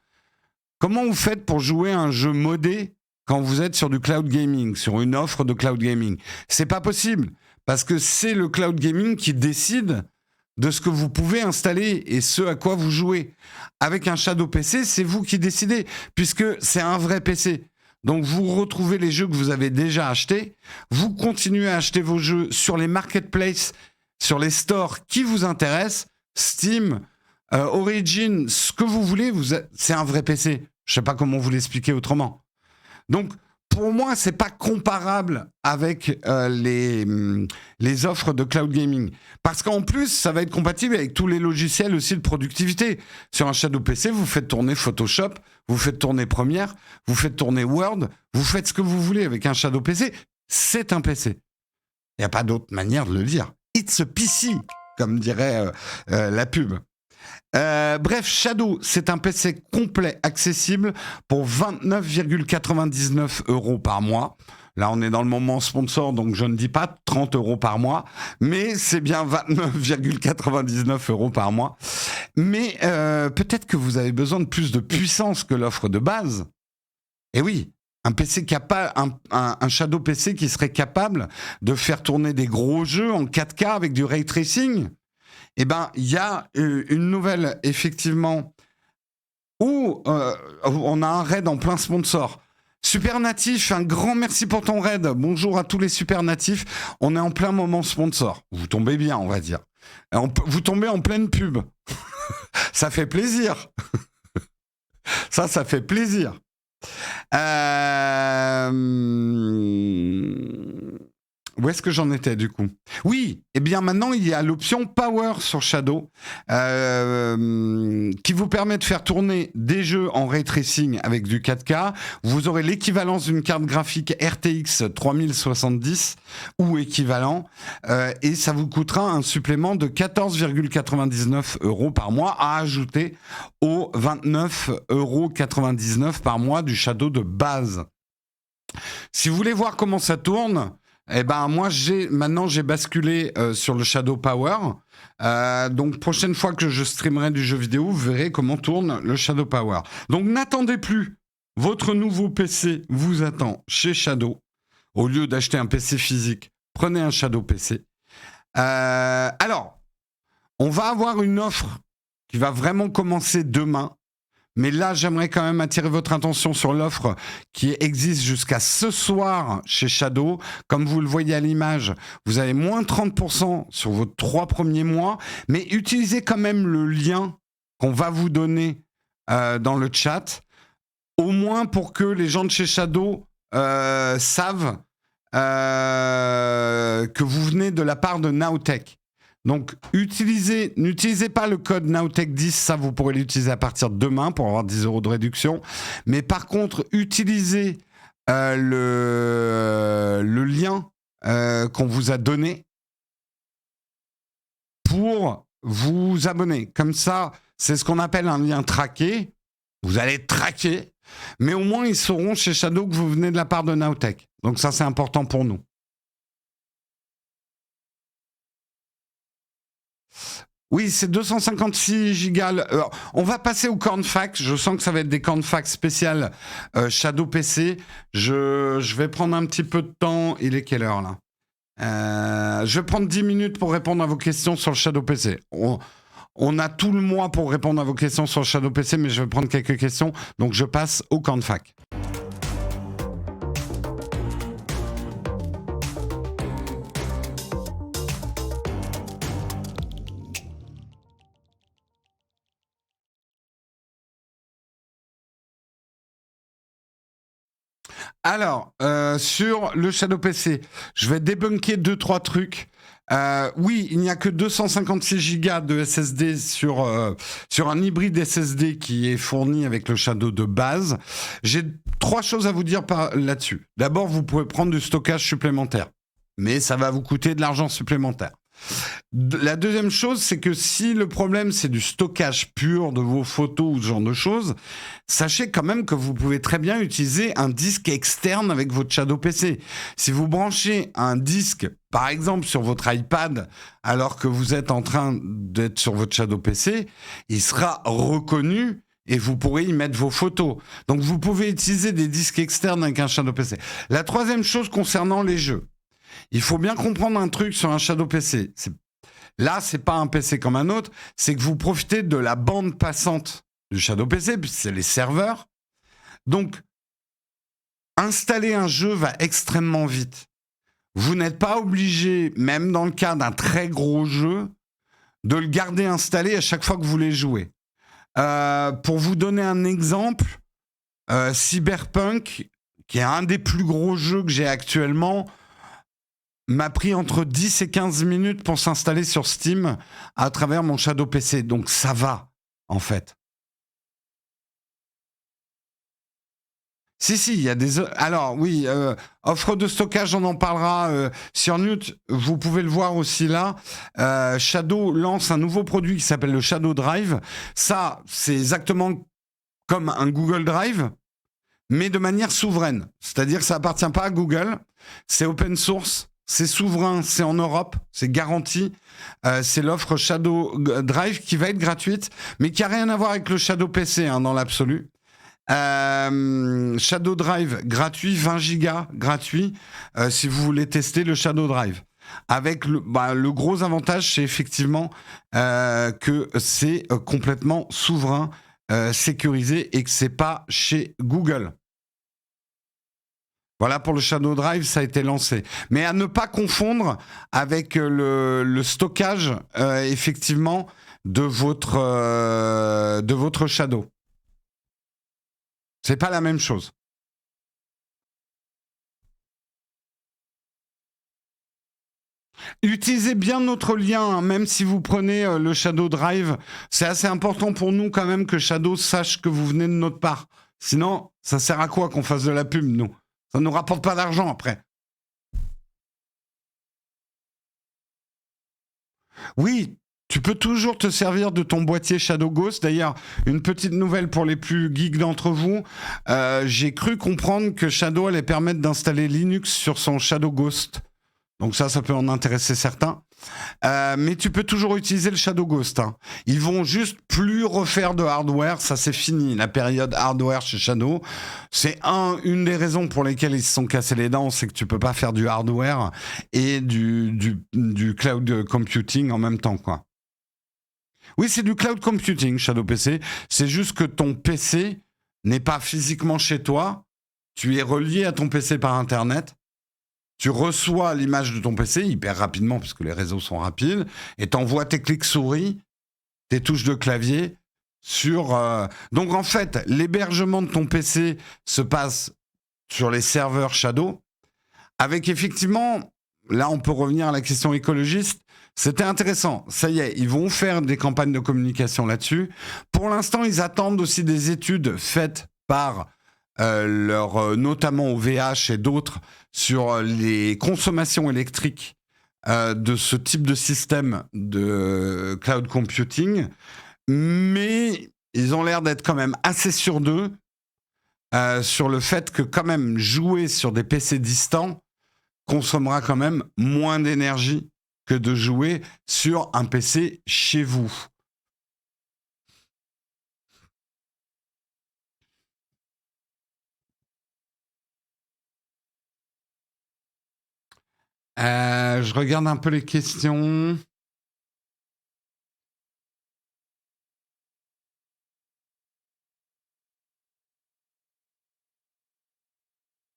Comment vous faites pour jouer à un jeu modé quand vous êtes sur du cloud gaming, sur une offre de cloud gaming? C'est pas possible, parce que c'est le cloud gaming qui décide de ce que vous pouvez installer et ce à quoi vous jouez. Avec un Shadow PC, c'est vous qui décidez, puisque c'est un vrai PC. Donc vous retrouvez les jeux que vous avez déjà achetés, vous continuez à acheter vos jeux sur les marketplaces, sur les stores qui vous intéressent, Steam, Origin, ce que vous voulez, c'est un vrai PC. Je ne sais pas comment vous l'expliquer autrement. Donc pour moi, c'est pas comparable avec les offres de cloud gaming. Parce qu'en plus, ça va être compatible avec tous les logiciels aussi de productivité. Sur un Shadow PC, vous faites tourner Photoshop, vous faites tourner Premiere, vous faites tourner Word, vous faites ce que vous voulez avec un Shadow PC. C'est un PC. Il n'y a pas d'autre manière de le dire. It's a PC, comme dirait la pub. Bref, Shadow, c'est un PC complet, accessible pour 29,99 € par mois. Là, on est dans le moment sponsor, donc je ne dis pas 30 € par mois, mais c'est bien 29,99 € par mois. Mais peut-être que vous avez besoin de plus de puissance que l'offre de base. Et oui, un PC un Shadow PC qui serait capable de faire tourner des gros jeux en 4K avec du ray tracing. Eh bien, il y a une nouvelle, effectivement, où on a un raid en plein sponsor. Super Natif, un grand merci pour ton raid. Bonjour à tous les Super Natifs. On est en plein moment sponsor. Vous tombez bien, on va dire. Vous tombez en pleine pub. Ça fait plaisir. Ça fait plaisir. Où est-ce que j'en étais du coup ? Oui, eh bien maintenant il y a l'option Power sur Shadow qui vous permet de faire tourner des jeux en ray tracing avec du 4K. Vous aurez l'équivalence d'une carte graphique RTX 3070 ou équivalent et ça vous coûtera un supplément de 14,99 € par mois à ajouter aux 29,99 € par mois du Shadow de base. Si vous voulez voir comment ça tourne, eh ben moi maintenant j'ai basculé sur le Shadow Power. Donc prochaine fois que je streamerai du jeu vidéo, vous verrez comment tourne le Shadow Power. Donc n'attendez plus. Votre nouveau PC vous attend chez Shadow. Au lieu d'acheter un PC physique, prenez un Shadow PC. Alors, on va avoir une offre qui va vraiment commencer demain. Mais là, j'aimerais quand même attirer votre attention sur l'offre qui existe jusqu'à ce soir chez Shadow. Comme vous le voyez à l'image, vous avez moins 30% sur vos 3 premiers mois, mais utilisez quand même le lien qu'on va vous donner dans le chat, au moins pour que les gens de chez Shadow savent que vous venez de la part de Nowtech. Donc, n'utilisez pas le code Nowtech10, ça vous pourrez l'utiliser à partir de demain pour avoir 10 € de réduction. Mais par contre, utilisez le lien qu'on vous a donné vous abonner. Comme ça, c'est ce qu'on appelle un lien traqué. Vous allez traquer, mais au moins ils sauront chez Shadow que vous venez de la part de Nowtech. Donc ça, c'est important pour nous. Oui, c'est 256 gigas. On va passer au cornfax. Je sens que ça va être des cornfax spéciales Shadow PC. Je vais prendre un petit peu de temps. Il est quelle heure là ? Je vais prendre 10 minutes pour répondre à vos questions sur le Shadow PC. On a tout le mois pour répondre à vos questions sur le Shadow PC, mais je vais prendre quelques questions. Donc je passe au cornfax. Alors, sur le Shadow PC, je vais débunker 2-3 trucs. Oui, il n'y a que 256 Go de SSD sur un hybride SSD qui est fourni avec le Shadow de base. J'ai 3 choses à vous dire là-dessus. D'abord, vous pouvez prendre du stockage supplémentaire, mais ça va vous coûter de l'argent supplémentaire. La deuxième chose, c'est que si le problème c'est du stockage pur de vos photos ou ce genre de choses, sachez quand même que vous pouvez très bien utiliser un disque externe avec votre Shadow PC. Si vous branchez un disque, par exemple sur votre iPad, alors que vous êtes en train d'être sur votre Shadow PC, il sera reconnu et vous pourrez y mettre vos photos. Donc vous pouvez utiliser des disques externes avec un Shadow PC. La troisième chose concernant les jeux. Il faut bien comprendre un truc sur un Shadow PC. Là, c'est pas un PC comme un autre, c'est que vous profitez de la bande passante du Shadow PC, puisque c'est les serveurs. Donc, installer un jeu va extrêmement vite. Vous n'êtes pas obligé, même dans le cas d'un très gros jeu, de le garder installé à chaque fois que vous voulez jouer. Pour vous donner un exemple, Cyberpunk, qui est un des plus gros jeux que j'ai actuellement, m'a pris entre 10 et 15 minutes pour s'installer sur Steam à travers mon Shadow PC. Donc ça va, en fait. Si, il y a des... Alors oui, offre de stockage, on en parlera sur Newt. Vous pouvez le voir aussi là. Shadow lance un nouveau produit qui s'appelle le Shadow Drive. Ça, c'est exactement comme un Google Drive, mais de manière souveraine. C'est-à-dire que ça appartient pas à Google. C'est open source. C'est souverain, c'est en Europe, c'est garanti. C'est l'offre Shadow Drive qui va être gratuite, mais qui n'a rien à voir avec le Shadow PC dans l'absolu. Shadow Drive gratuit, 20 gigas gratuit, si vous voulez tester le Shadow Drive. Avec le gros avantage, c'est effectivement que c'est complètement souverain, sécurisé et que c'est pas chez Google. Voilà, pour le Shadow Drive, ça a été lancé. Mais à ne pas confondre avec le stockage, effectivement, de votre Shadow. C'est pas la même chose. Utilisez bien notre lien, même si vous prenez le Shadow Drive. C'est assez important pour nous quand même que Shadow sache que vous venez de notre part. Sinon, ça sert à quoi qu'on fasse de la pub, nous ? Ça ne nous rapporte pas d'argent après. Oui, tu peux toujours te servir de ton boîtier Shadow Ghost. D'ailleurs, une petite nouvelle pour les plus geeks d'entre vous. J'ai cru comprendre que Shadow allait permettre d'installer Linux sur son Shadow Ghost. Donc ça peut en intéresser certains. Mais tu peux toujours utiliser le Shadow Ghost. Ils vont juste plus refaire de hardware. Ça, c'est fini. La période hardware chez Shadow, c'est une des raisons pour lesquelles ils se sont cassés les dents, c'est que tu peux pas faire du hardware et du cloud computing en même temps, quoi. Oui, c'est du cloud computing, Shadow PC. C'est juste que ton PC n'est pas physiquement chez toi. Tu es relié à ton PC par Internet. Tu reçois l'image de ton PC hyper rapidement, parce que les réseaux sont rapides, et t'envoies tes clics souris, tes touches de clavier sur... Donc en fait, l'hébergement de ton PC se passe sur les serveurs Shadow, avec effectivement, là on peut revenir à la question écologiste, c'était intéressant. Ça y est, ils vont faire des campagnes de communication là-dessus. Pour l'instant, ils attendent aussi des études faites par... notamment au VH et d'autres, sur les consommations électriques de ce type de système de cloud computing, mais ils ont l'air d'être quand même assez sûrs d'eux sur le fait que quand même jouer sur des PC distants consommera quand même moins d'énergie que de jouer sur un PC chez vous. Je regarde un peu les questions.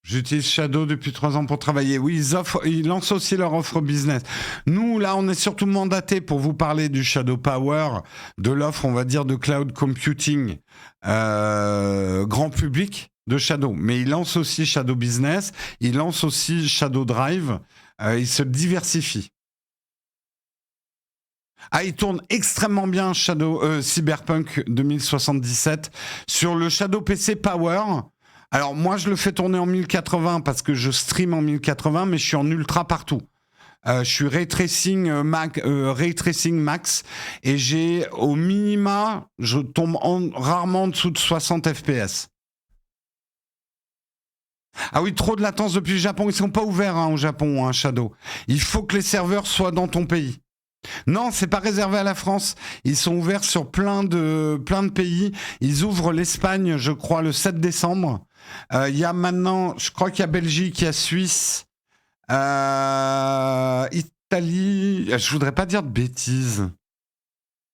J'utilise Shadow depuis 3 ans pour travailler. Oui, ils lancent aussi leur offre business. Nous, là, on est surtout mandatés pour vous parler du Shadow Power, de l'offre, on va dire, de cloud computing grand public de Shadow. Mais ils lancent aussi Shadow Business, ils lancent aussi Shadow Drive. Ils se diversifient. Ah, il tourne extrêmement bien Cyberpunk 2077 sur le Shadow PC Power. Alors moi, je le fais tourner en 1080 parce que je stream en 1080, mais je suis en ultra partout. Je suis Ray Tracing Max et j'ai au minima, je tombe rarement en dessous de 60 FPS. Ah oui, trop de latence depuis le Japon. Ils sont pas ouverts au Japon, Shadow. Il faut que les serveurs soient dans ton pays. Non, c'est pas réservé à la France. Ils sont ouverts sur plein de pays. Ils ouvrent l'Espagne, je crois, le 7 décembre. Il y a maintenant, je crois qu'il y a Belgique, il y a Suisse, Italie. Je voudrais pas dire de bêtises.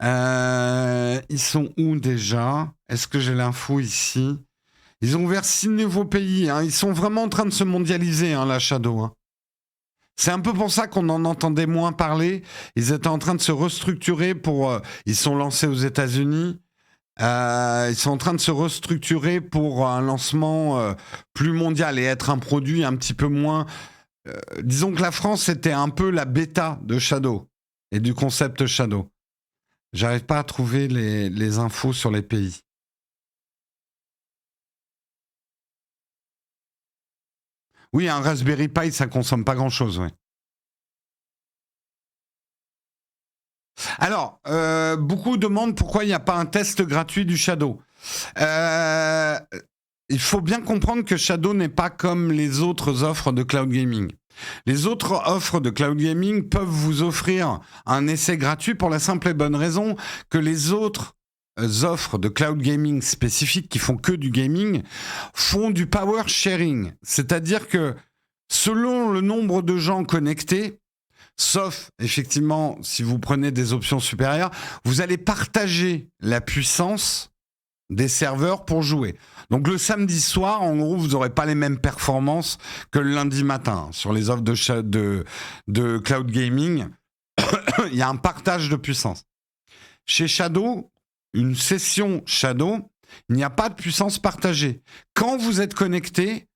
Ils sont où déjà ? Est-ce que j'ai l'info ici ? Ils ont ouvert 6 nouveaux pays. Ils sont vraiment en train de se mondialiser, la Shadow. C'est un peu pour ça qu'on en entendait moins parler. Ils étaient en train de se restructurer ils sont lancés aux États-Unis. Ils sont en train de se restructurer pour un lancement plus mondial et être un produit un petit peu moins... disons que la France était un peu la bêta de Shadow et du concept Shadow. J'arrive pas à trouver les infos sur les pays. Oui, un Raspberry Pi, ça consomme pas grand-chose, ouais. Alors, beaucoup demandent pourquoi il n'y a pas un test gratuit du Shadow. Il faut bien comprendre que Shadow n'est pas comme les autres offres de cloud gaming. Les autres offres de cloud gaming peuvent vous offrir un essai gratuit pour la simple et bonne raison que les autres offres de cloud gaming spécifiques qui font que du gaming font du power sharing. C'est-à-dire que selon le nombre de gens connectés, sauf, effectivement, si vous prenez des options supérieures, vous allez partager la puissance des serveurs pour jouer. Donc le samedi soir, en gros, vous n'aurez pas les mêmes performances que le lundi matin. Sur les offres de cloud gaming, il y a un partage de puissance. Chez Shadow, une session Shadow, il n'y a pas de puissance partagée. Quand vous êtes connecté,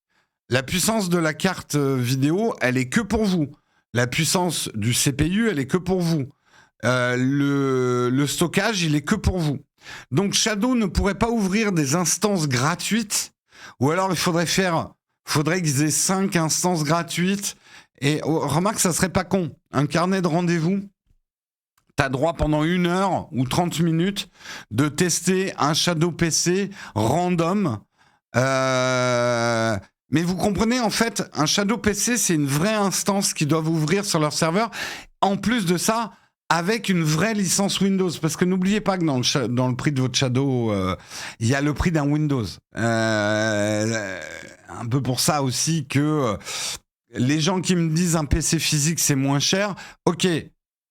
la puissance de la carte vidéo, elle est que pour vous. La puissance du CPU, elle est que pour vous. Le stockage, il est que pour vous. Donc Shadow ne pourrait pas ouvrir des instances gratuites, ou alors il faudrait qu'ils aient 5 instances gratuites. Et remarque, ça serait pas con. Un carnet de rendez-vous, t'as droit pendant 1 heure ou 30 minutes de tester un Shadow PC random. Mais vous comprenez, en fait, un Shadow PC, c'est une vraie instance qu'ils doivent ouvrir sur leur serveur. En plus de ça, avec une vraie licence Windows. Parce que n'oubliez pas que dans le prix de votre Shadow, il y a le prix d'un Windows. Un peu pour ça aussi que les gens qui me disent un PC physique, c'est moins cher. Ok,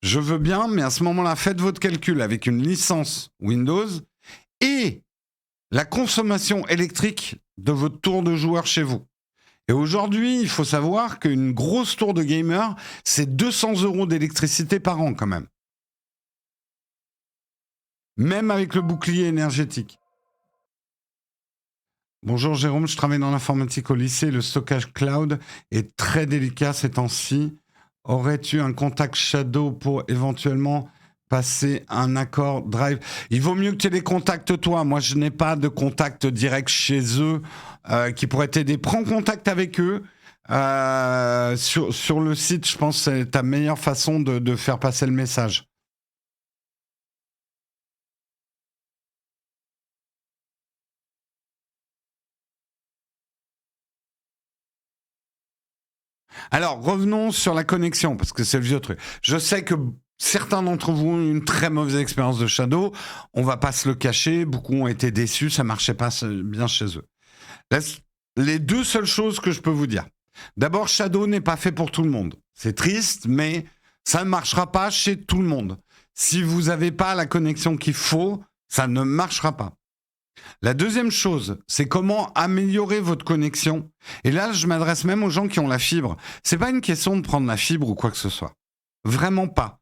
je veux bien, mais à ce moment-là, faites votre calcul avec une licence Windows et la consommation électrique de votre tour de joueur chez vous. Et aujourd'hui, il faut savoir qu'une grosse tour de gamer, c'est 200 € d'électricité par an quand même. Même avec le bouclier énergétique. Bonjour Jérôme, je travaille dans l'informatique au lycée. Le stockage cloud est très délicat ces temps-ci. Aurais-tu un contact Shadow pour éventuellement passer un accord Drive ? Il vaut mieux que tu aies des contacts toi. Moi, je n'ai pas de contact direct chez eux qui pourrait t'aider. Prends contact avec eux. Sur le site, je pense que c'est ta meilleure façon de faire passer le message. Alors, revenons sur la connexion, parce que c'est le vieux truc. Je sais que certains d'entre vous ont eu une très mauvaise expérience de Shadow. On va pas se le cacher. Beaucoup ont été déçus. Ça marchait pas bien chez eux. Les deux seules choses que je peux vous dire. D'abord, Shadow n'est pas fait pour tout le monde. C'est triste, mais ça ne marchera pas chez tout le monde. Si vous n'avez pas la connexion qu'il faut, ça ne marchera pas. La deuxième chose, c'est comment améliorer votre connexion. Et là, je m'adresse même aux gens qui ont la fibre. C'est pas une question de prendre la fibre ou quoi que ce soit. Vraiment pas.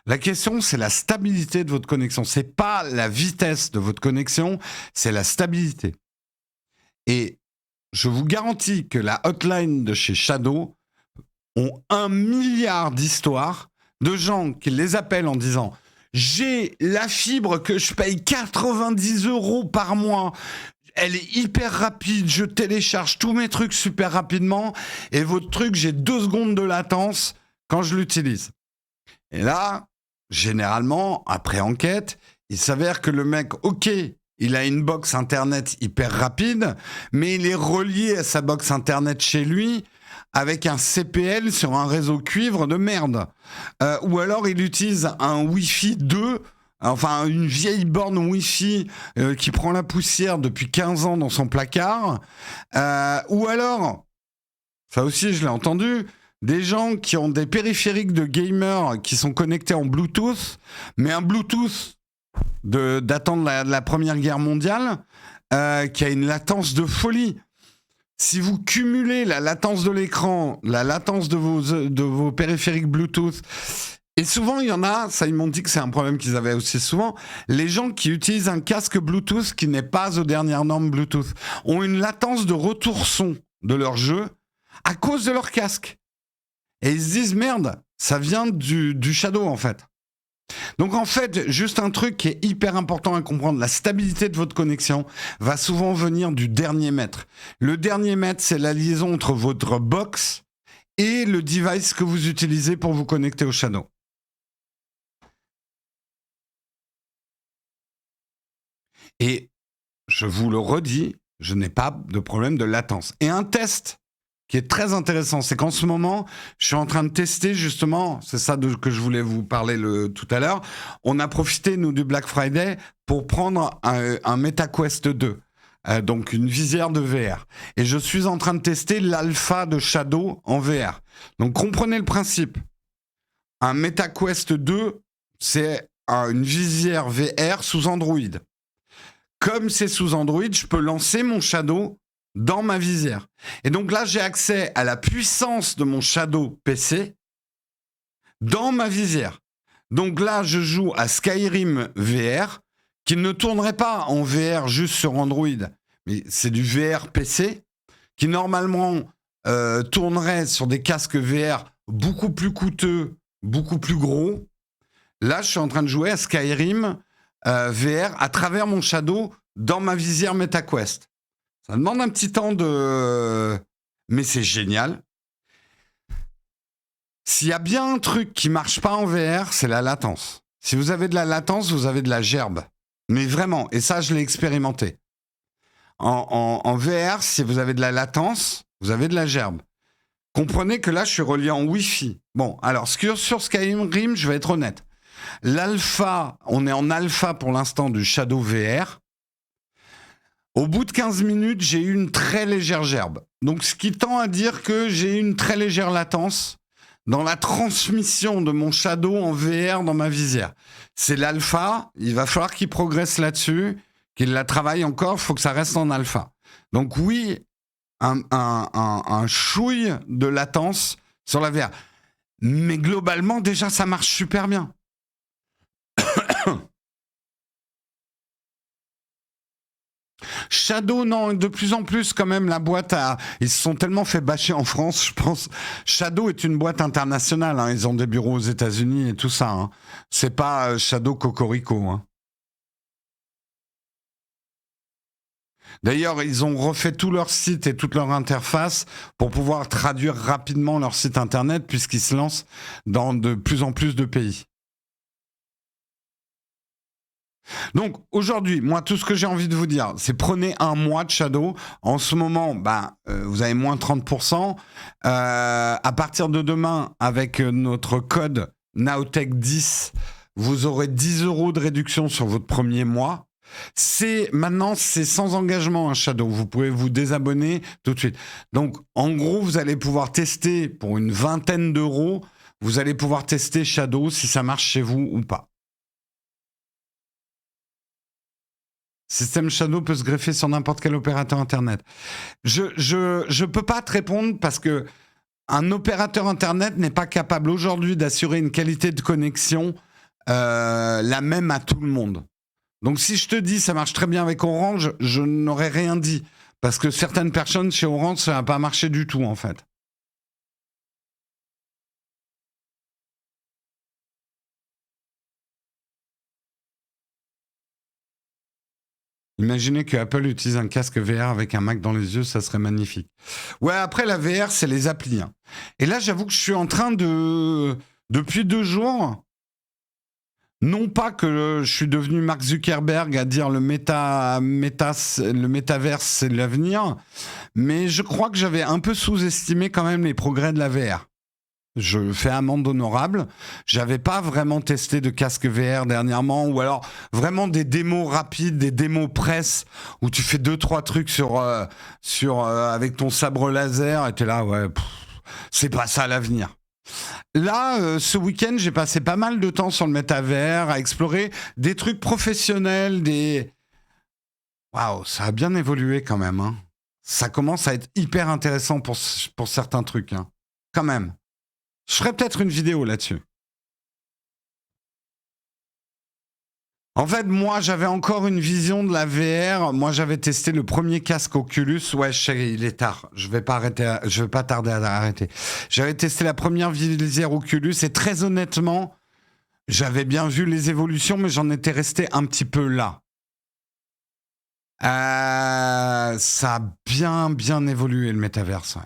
La question, c'est la stabilité de votre connexion. C'est pas la vitesse de votre connexion, c'est la stabilité. Et je vous garantis que la hotline de chez Shadow ont 1 milliard d'histoires de gens qui les appellent en disant « J'ai la fibre que je paye 90 € par mois. Elle est hyper rapide, je télécharge tous mes trucs super rapidement et votre truc, j'ai 2 secondes de latence quand je l'utilise. » Et là, généralement, après enquête, il s'avère que le mec, ok, il a une box internet hyper rapide, mais il est relié à sa box internet chez lui avec un CPL sur un réseau cuivre de merde. Ou alors il utilise un Wi-Fi 2, enfin une vieille borne Wi-Fi qui prend la poussière depuis 15 ans dans son placard. Ou alors, ça aussi je l'ai entendu, des gens qui ont des périphériques de gamers qui sont connectés en Bluetooth, mais un Bluetooth datant de la Première Guerre mondiale, qui a une latence de folie. Si vous cumulez la latence de l'écran, la latence de vos périphériques Bluetooth, et souvent il y en a, ça ils m'ont dit que c'est un problème qu'ils avaient aussi souvent, les gens qui utilisent un casque Bluetooth qui n'est pas aux dernières normes Bluetooth ont une latence de retour son de leur jeu à cause de leur casque. Et ils se disent merde, ça vient du Shadow en fait. Donc en fait, juste un truc qui est hyper important à comprendre, la stabilité de votre connexion va souvent venir du dernier mètre. Le dernier mètre, c'est la liaison entre votre box et le device que vous utilisez pour vous connecter au Shadow. Et je vous le redis, je n'ai pas de problème de latence. Et un test qui est très intéressant, c'est qu'en ce moment, je suis en train de tester justement, c'est ça que je voulais vous parler tout à l'heure, on a profité, nous, du Black Friday pour prendre un MetaQuest 2, donc une visière de VR. Et je suis en train de tester l'alpha de Shadow en VR. Donc comprenez le principe. Un MetaQuest 2, c'est une visière VR sous Android. Comme c'est sous Android, je peux lancer mon Shadow dans ma visière. Et donc là, j'ai accès à la puissance de mon Shadow PC dans ma visière. Donc là, je joue à Skyrim VR, qui ne tournerait pas en VR juste sur Android, mais c'est du VR PC, qui normalement tournerait sur des casques VR beaucoup plus coûteux, beaucoup plus gros. Là, je suis en train de jouer à Skyrim VR à travers mon Shadow dans ma visière MetaQuest. Ça demande un petit temps mais c'est génial. S'il y a bien un truc qui marche pas en VR, c'est la latence. Si vous avez de la latence, vous avez de la gerbe. Mais vraiment, et ça, je l'ai expérimenté. En VR, si vous avez de la latence, vous avez de la gerbe. Comprenez que là, je suis relié en Wi-Fi. Bon, alors, sur Skyrim, je vais être honnête. L'alpha, on est en alpha pour l'instant du Shadow VR. Au bout de 15 minutes, j'ai eu une très légère gerbe. Donc, ce qui tend à dire que j'ai eu une très légère latence dans la transmission de mon Shadow en VR dans ma visière. C'est l'alpha, il va falloir qu'il progresse là-dessus, qu'il la travaille encore, il faut que ça reste en alpha. Donc oui, un chouille de latence sur la VR. Mais globalement, déjà, ça marche super bien. Shadow, non, de plus en plus quand même, la boîte ils se sont tellement fait bâcher en France, je pense. Shadow est une boîte internationale, hein. Ils ont des bureaux aux États-Unis et tout ça. Hein. C'est pas Shadow Cocorico. Hein. D'ailleurs, ils ont refait tout leur site et toute leur interface pour pouvoir traduire rapidement leur site internet puisqu'ils se lancent dans de plus en plus de pays. Donc aujourd'hui, moi, tout ce que j'ai envie de vous dire, c'est prenez un mois de Shadow. En ce moment, vous avez moins 30%. À partir de demain, avec notre code Nowtech10, vous aurez 10 € de réduction sur votre premier mois. Maintenant, c'est sans engagement un Shadow. Vous pouvez vous désabonner tout de suite. Donc, en gros, vous allez pouvoir tester pour une vingtaine d'euros. Vous allez pouvoir tester Shadow si ça marche chez vous ou pas. Système Shadow peut se greffer sur n'importe quel opérateur Internet. Je peux pas te répondre parce que un opérateur Internet n'est pas capable aujourd'hui d'assurer une qualité de connexion la même à tout le monde. Donc si je te dis ça marche très bien avec Orange, je n'aurais rien dit. Parce que certaines personnes chez Orange, ça n'a pas marché du tout en fait. Imaginez que Apple utilise un casque VR avec un Mac dans les yeux, ça serait magnifique. Ouais, après la VR, c'est les applis. Hein. Et là, j'avoue que je suis en train de... Depuis 2 jours, non pas que je suis devenu Mark Zuckerberg à dire le métaverse, c'est l'avenir, mais je crois que j'avais un peu sous-estimé quand même les progrès de la VR. Je fais amende honorable. J'avais pas vraiment testé de casque VR dernièrement, ou alors vraiment des démos rapides, des démos presse où tu fais 2-3 trucs avec ton sabre laser et t'es là, ouais, c'est pas ça l'avenir. Là, ce week-end, j'ai passé pas mal de temps sur le métavers à explorer des trucs professionnels, Waouh, ça a bien évolué quand même. Hein. Ça commence à être hyper intéressant pour certains trucs, hein. Quand même. Je ferai peut-être une vidéo là-dessus. En fait, moi, j'avais encore une vision de la VR. Moi, j'avais testé le premier casque Oculus. Ouais, je sais, il est tard. Je vais pas tarder à arrêter. J'avais testé la première visière Oculus et très honnêtement, j'avais bien vu les évolutions, mais j'en étais resté un petit peu là. Ça a bien évolué le métaverse. Ouais.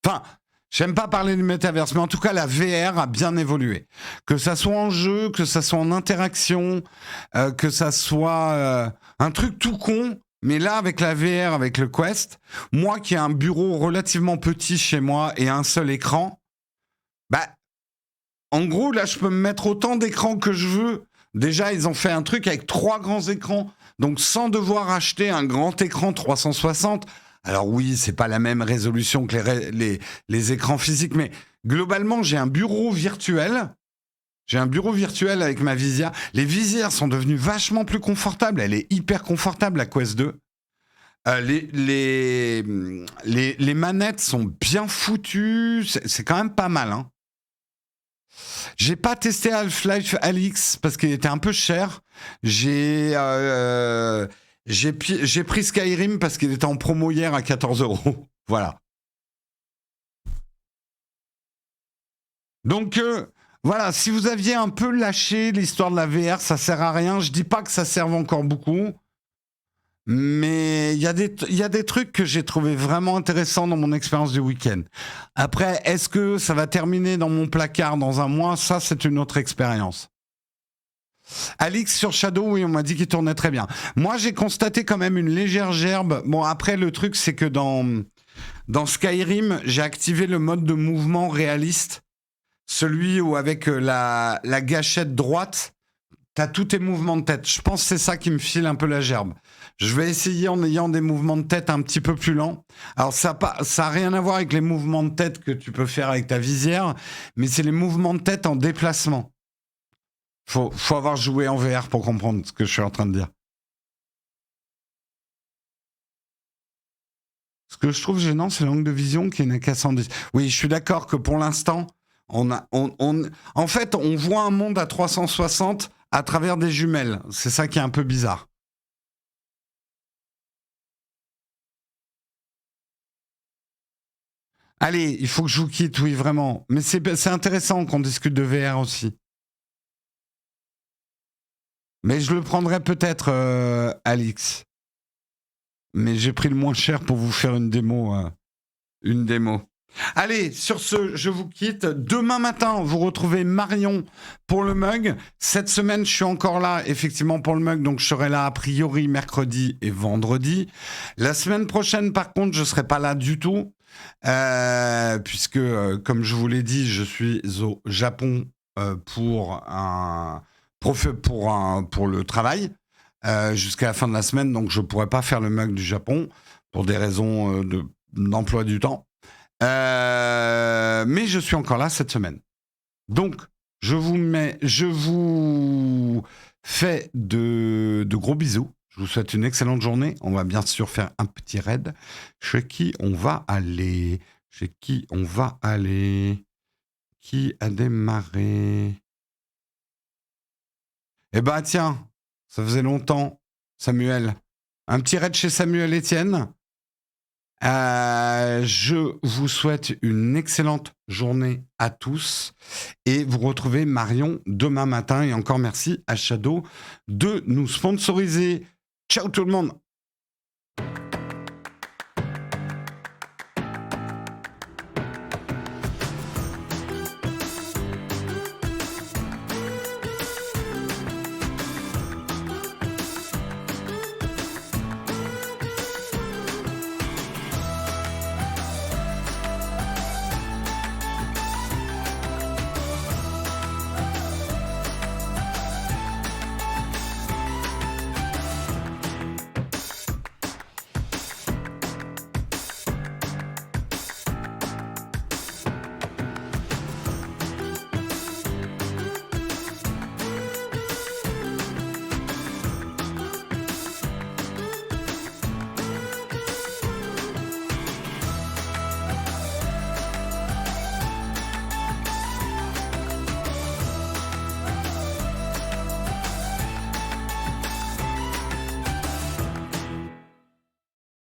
Enfin, j'aime pas parler du métaverse, mais en tout cas, la VR a bien évolué. Que ça soit en jeu, que ça soit en interaction, que ça soit un truc tout con, mais là, avec la VR, avec le Quest, moi qui ai un bureau relativement petit chez moi et un seul écran, en gros, là, je peux me mettre autant d'écrans que je veux. Déjà, ils ont fait un truc avec 3 grands écrans, donc sans devoir acheter un grand écran 360. Alors oui, c'est pas la même résolution que les écrans physiques, mais globalement, j'ai un bureau virtuel. J'ai un bureau virtuel avec ma visière. Les visières sont devenues vachement plus confortables. Elle est hyper confortable, la Quest 2. Les manettes sont bien foutues. C'est quand même pas mal, hein. J'ai pas testé Half-Life Alyx parce qu'il était un peu cher. J'ai pris Skyrim parce qu'il était en promo hier à 14 €. Voilà. Donc voilà, si vous aviez un peu lâché l'histoire de la VR, ça sert à rien. Je dis pas que ça serve encore beaucoup. Mais il y a des trucs que j'ai trouvé vraiment intéressants dans mon expérience du week-end. Après, est-ce que ça va terminer dans mon placard dans un mois? Ça, c'est une autre expérience. Alix sur Shadow, oui, on m'a dit qu'il tournait très bien. Moi, j'ai constaté quand même une légère gerbe. Bon, après, le truc, c'est que dans Skyrim, j'ai activé le mode de mouvement réaliste. Celui où, avec la gâchette droite, t'as tous tes mouvements de tête. Je pense que c'est ça qui me file un peu la gerbe. Je vais essayer en ayant des mouvements de tête un petit peu plus lents. Alors, ça a rien à voir avec les mouvements de tête que tu peux faire avec ta visière, mais c'est les mouvements de tête en déplacement. Faut avoir joué en VR pour comprendre ce que je suis en train de dire. Ce que je trouve gênant, c'est l'angle de vision qui n'est qu'à 110. Oui, je suis d'accord que pour l'instant, en fait, on voit un monde à 360 à travers des jumelles. C'est ça qui est un peu bizarre. Allez, il faut que je vous quitte, oui, vraiment. Mais c'est intéressant qu'on discute de VR aussi. Mais je le prendrai peut-être, Alix. Mais j'ai pris le moins cher pour vous faire une démo. Allez, sur ce, je vous quitte. Demain matin, vous retrouvez Marion pour le mug. Cette semaine, je suis encore là, effectivement, pour le mug. Donc, je serai là, a priori, mercredi et vendredi. La semaine prochaine, par contre, je ne serai pas là du tout. Puisque, comme je vous l'ai dit, je suis au Japon pour le travail jusqu'à la fin de la semaine. Donc, je ne pourrai pas faire le mug du Japon pour des raisons d'emploi du temps. Mais je suis encore là cette semaine. Donc, je vous fais de gros bisous. Je vous souhaite une excellente journée. On va bien sûr faire un petit raid. Chez qui on va aller? Qui a démarré? Eh ben tiens, ça faisait longtemps, Samuel. Un petit raid chez Samuel Etienne. Je vous souhaite une excellente journée à tous et vous retrouvez Marion demain matin. Et encore merci à Shadow de nous sponsoriser. Ciao tout le monde!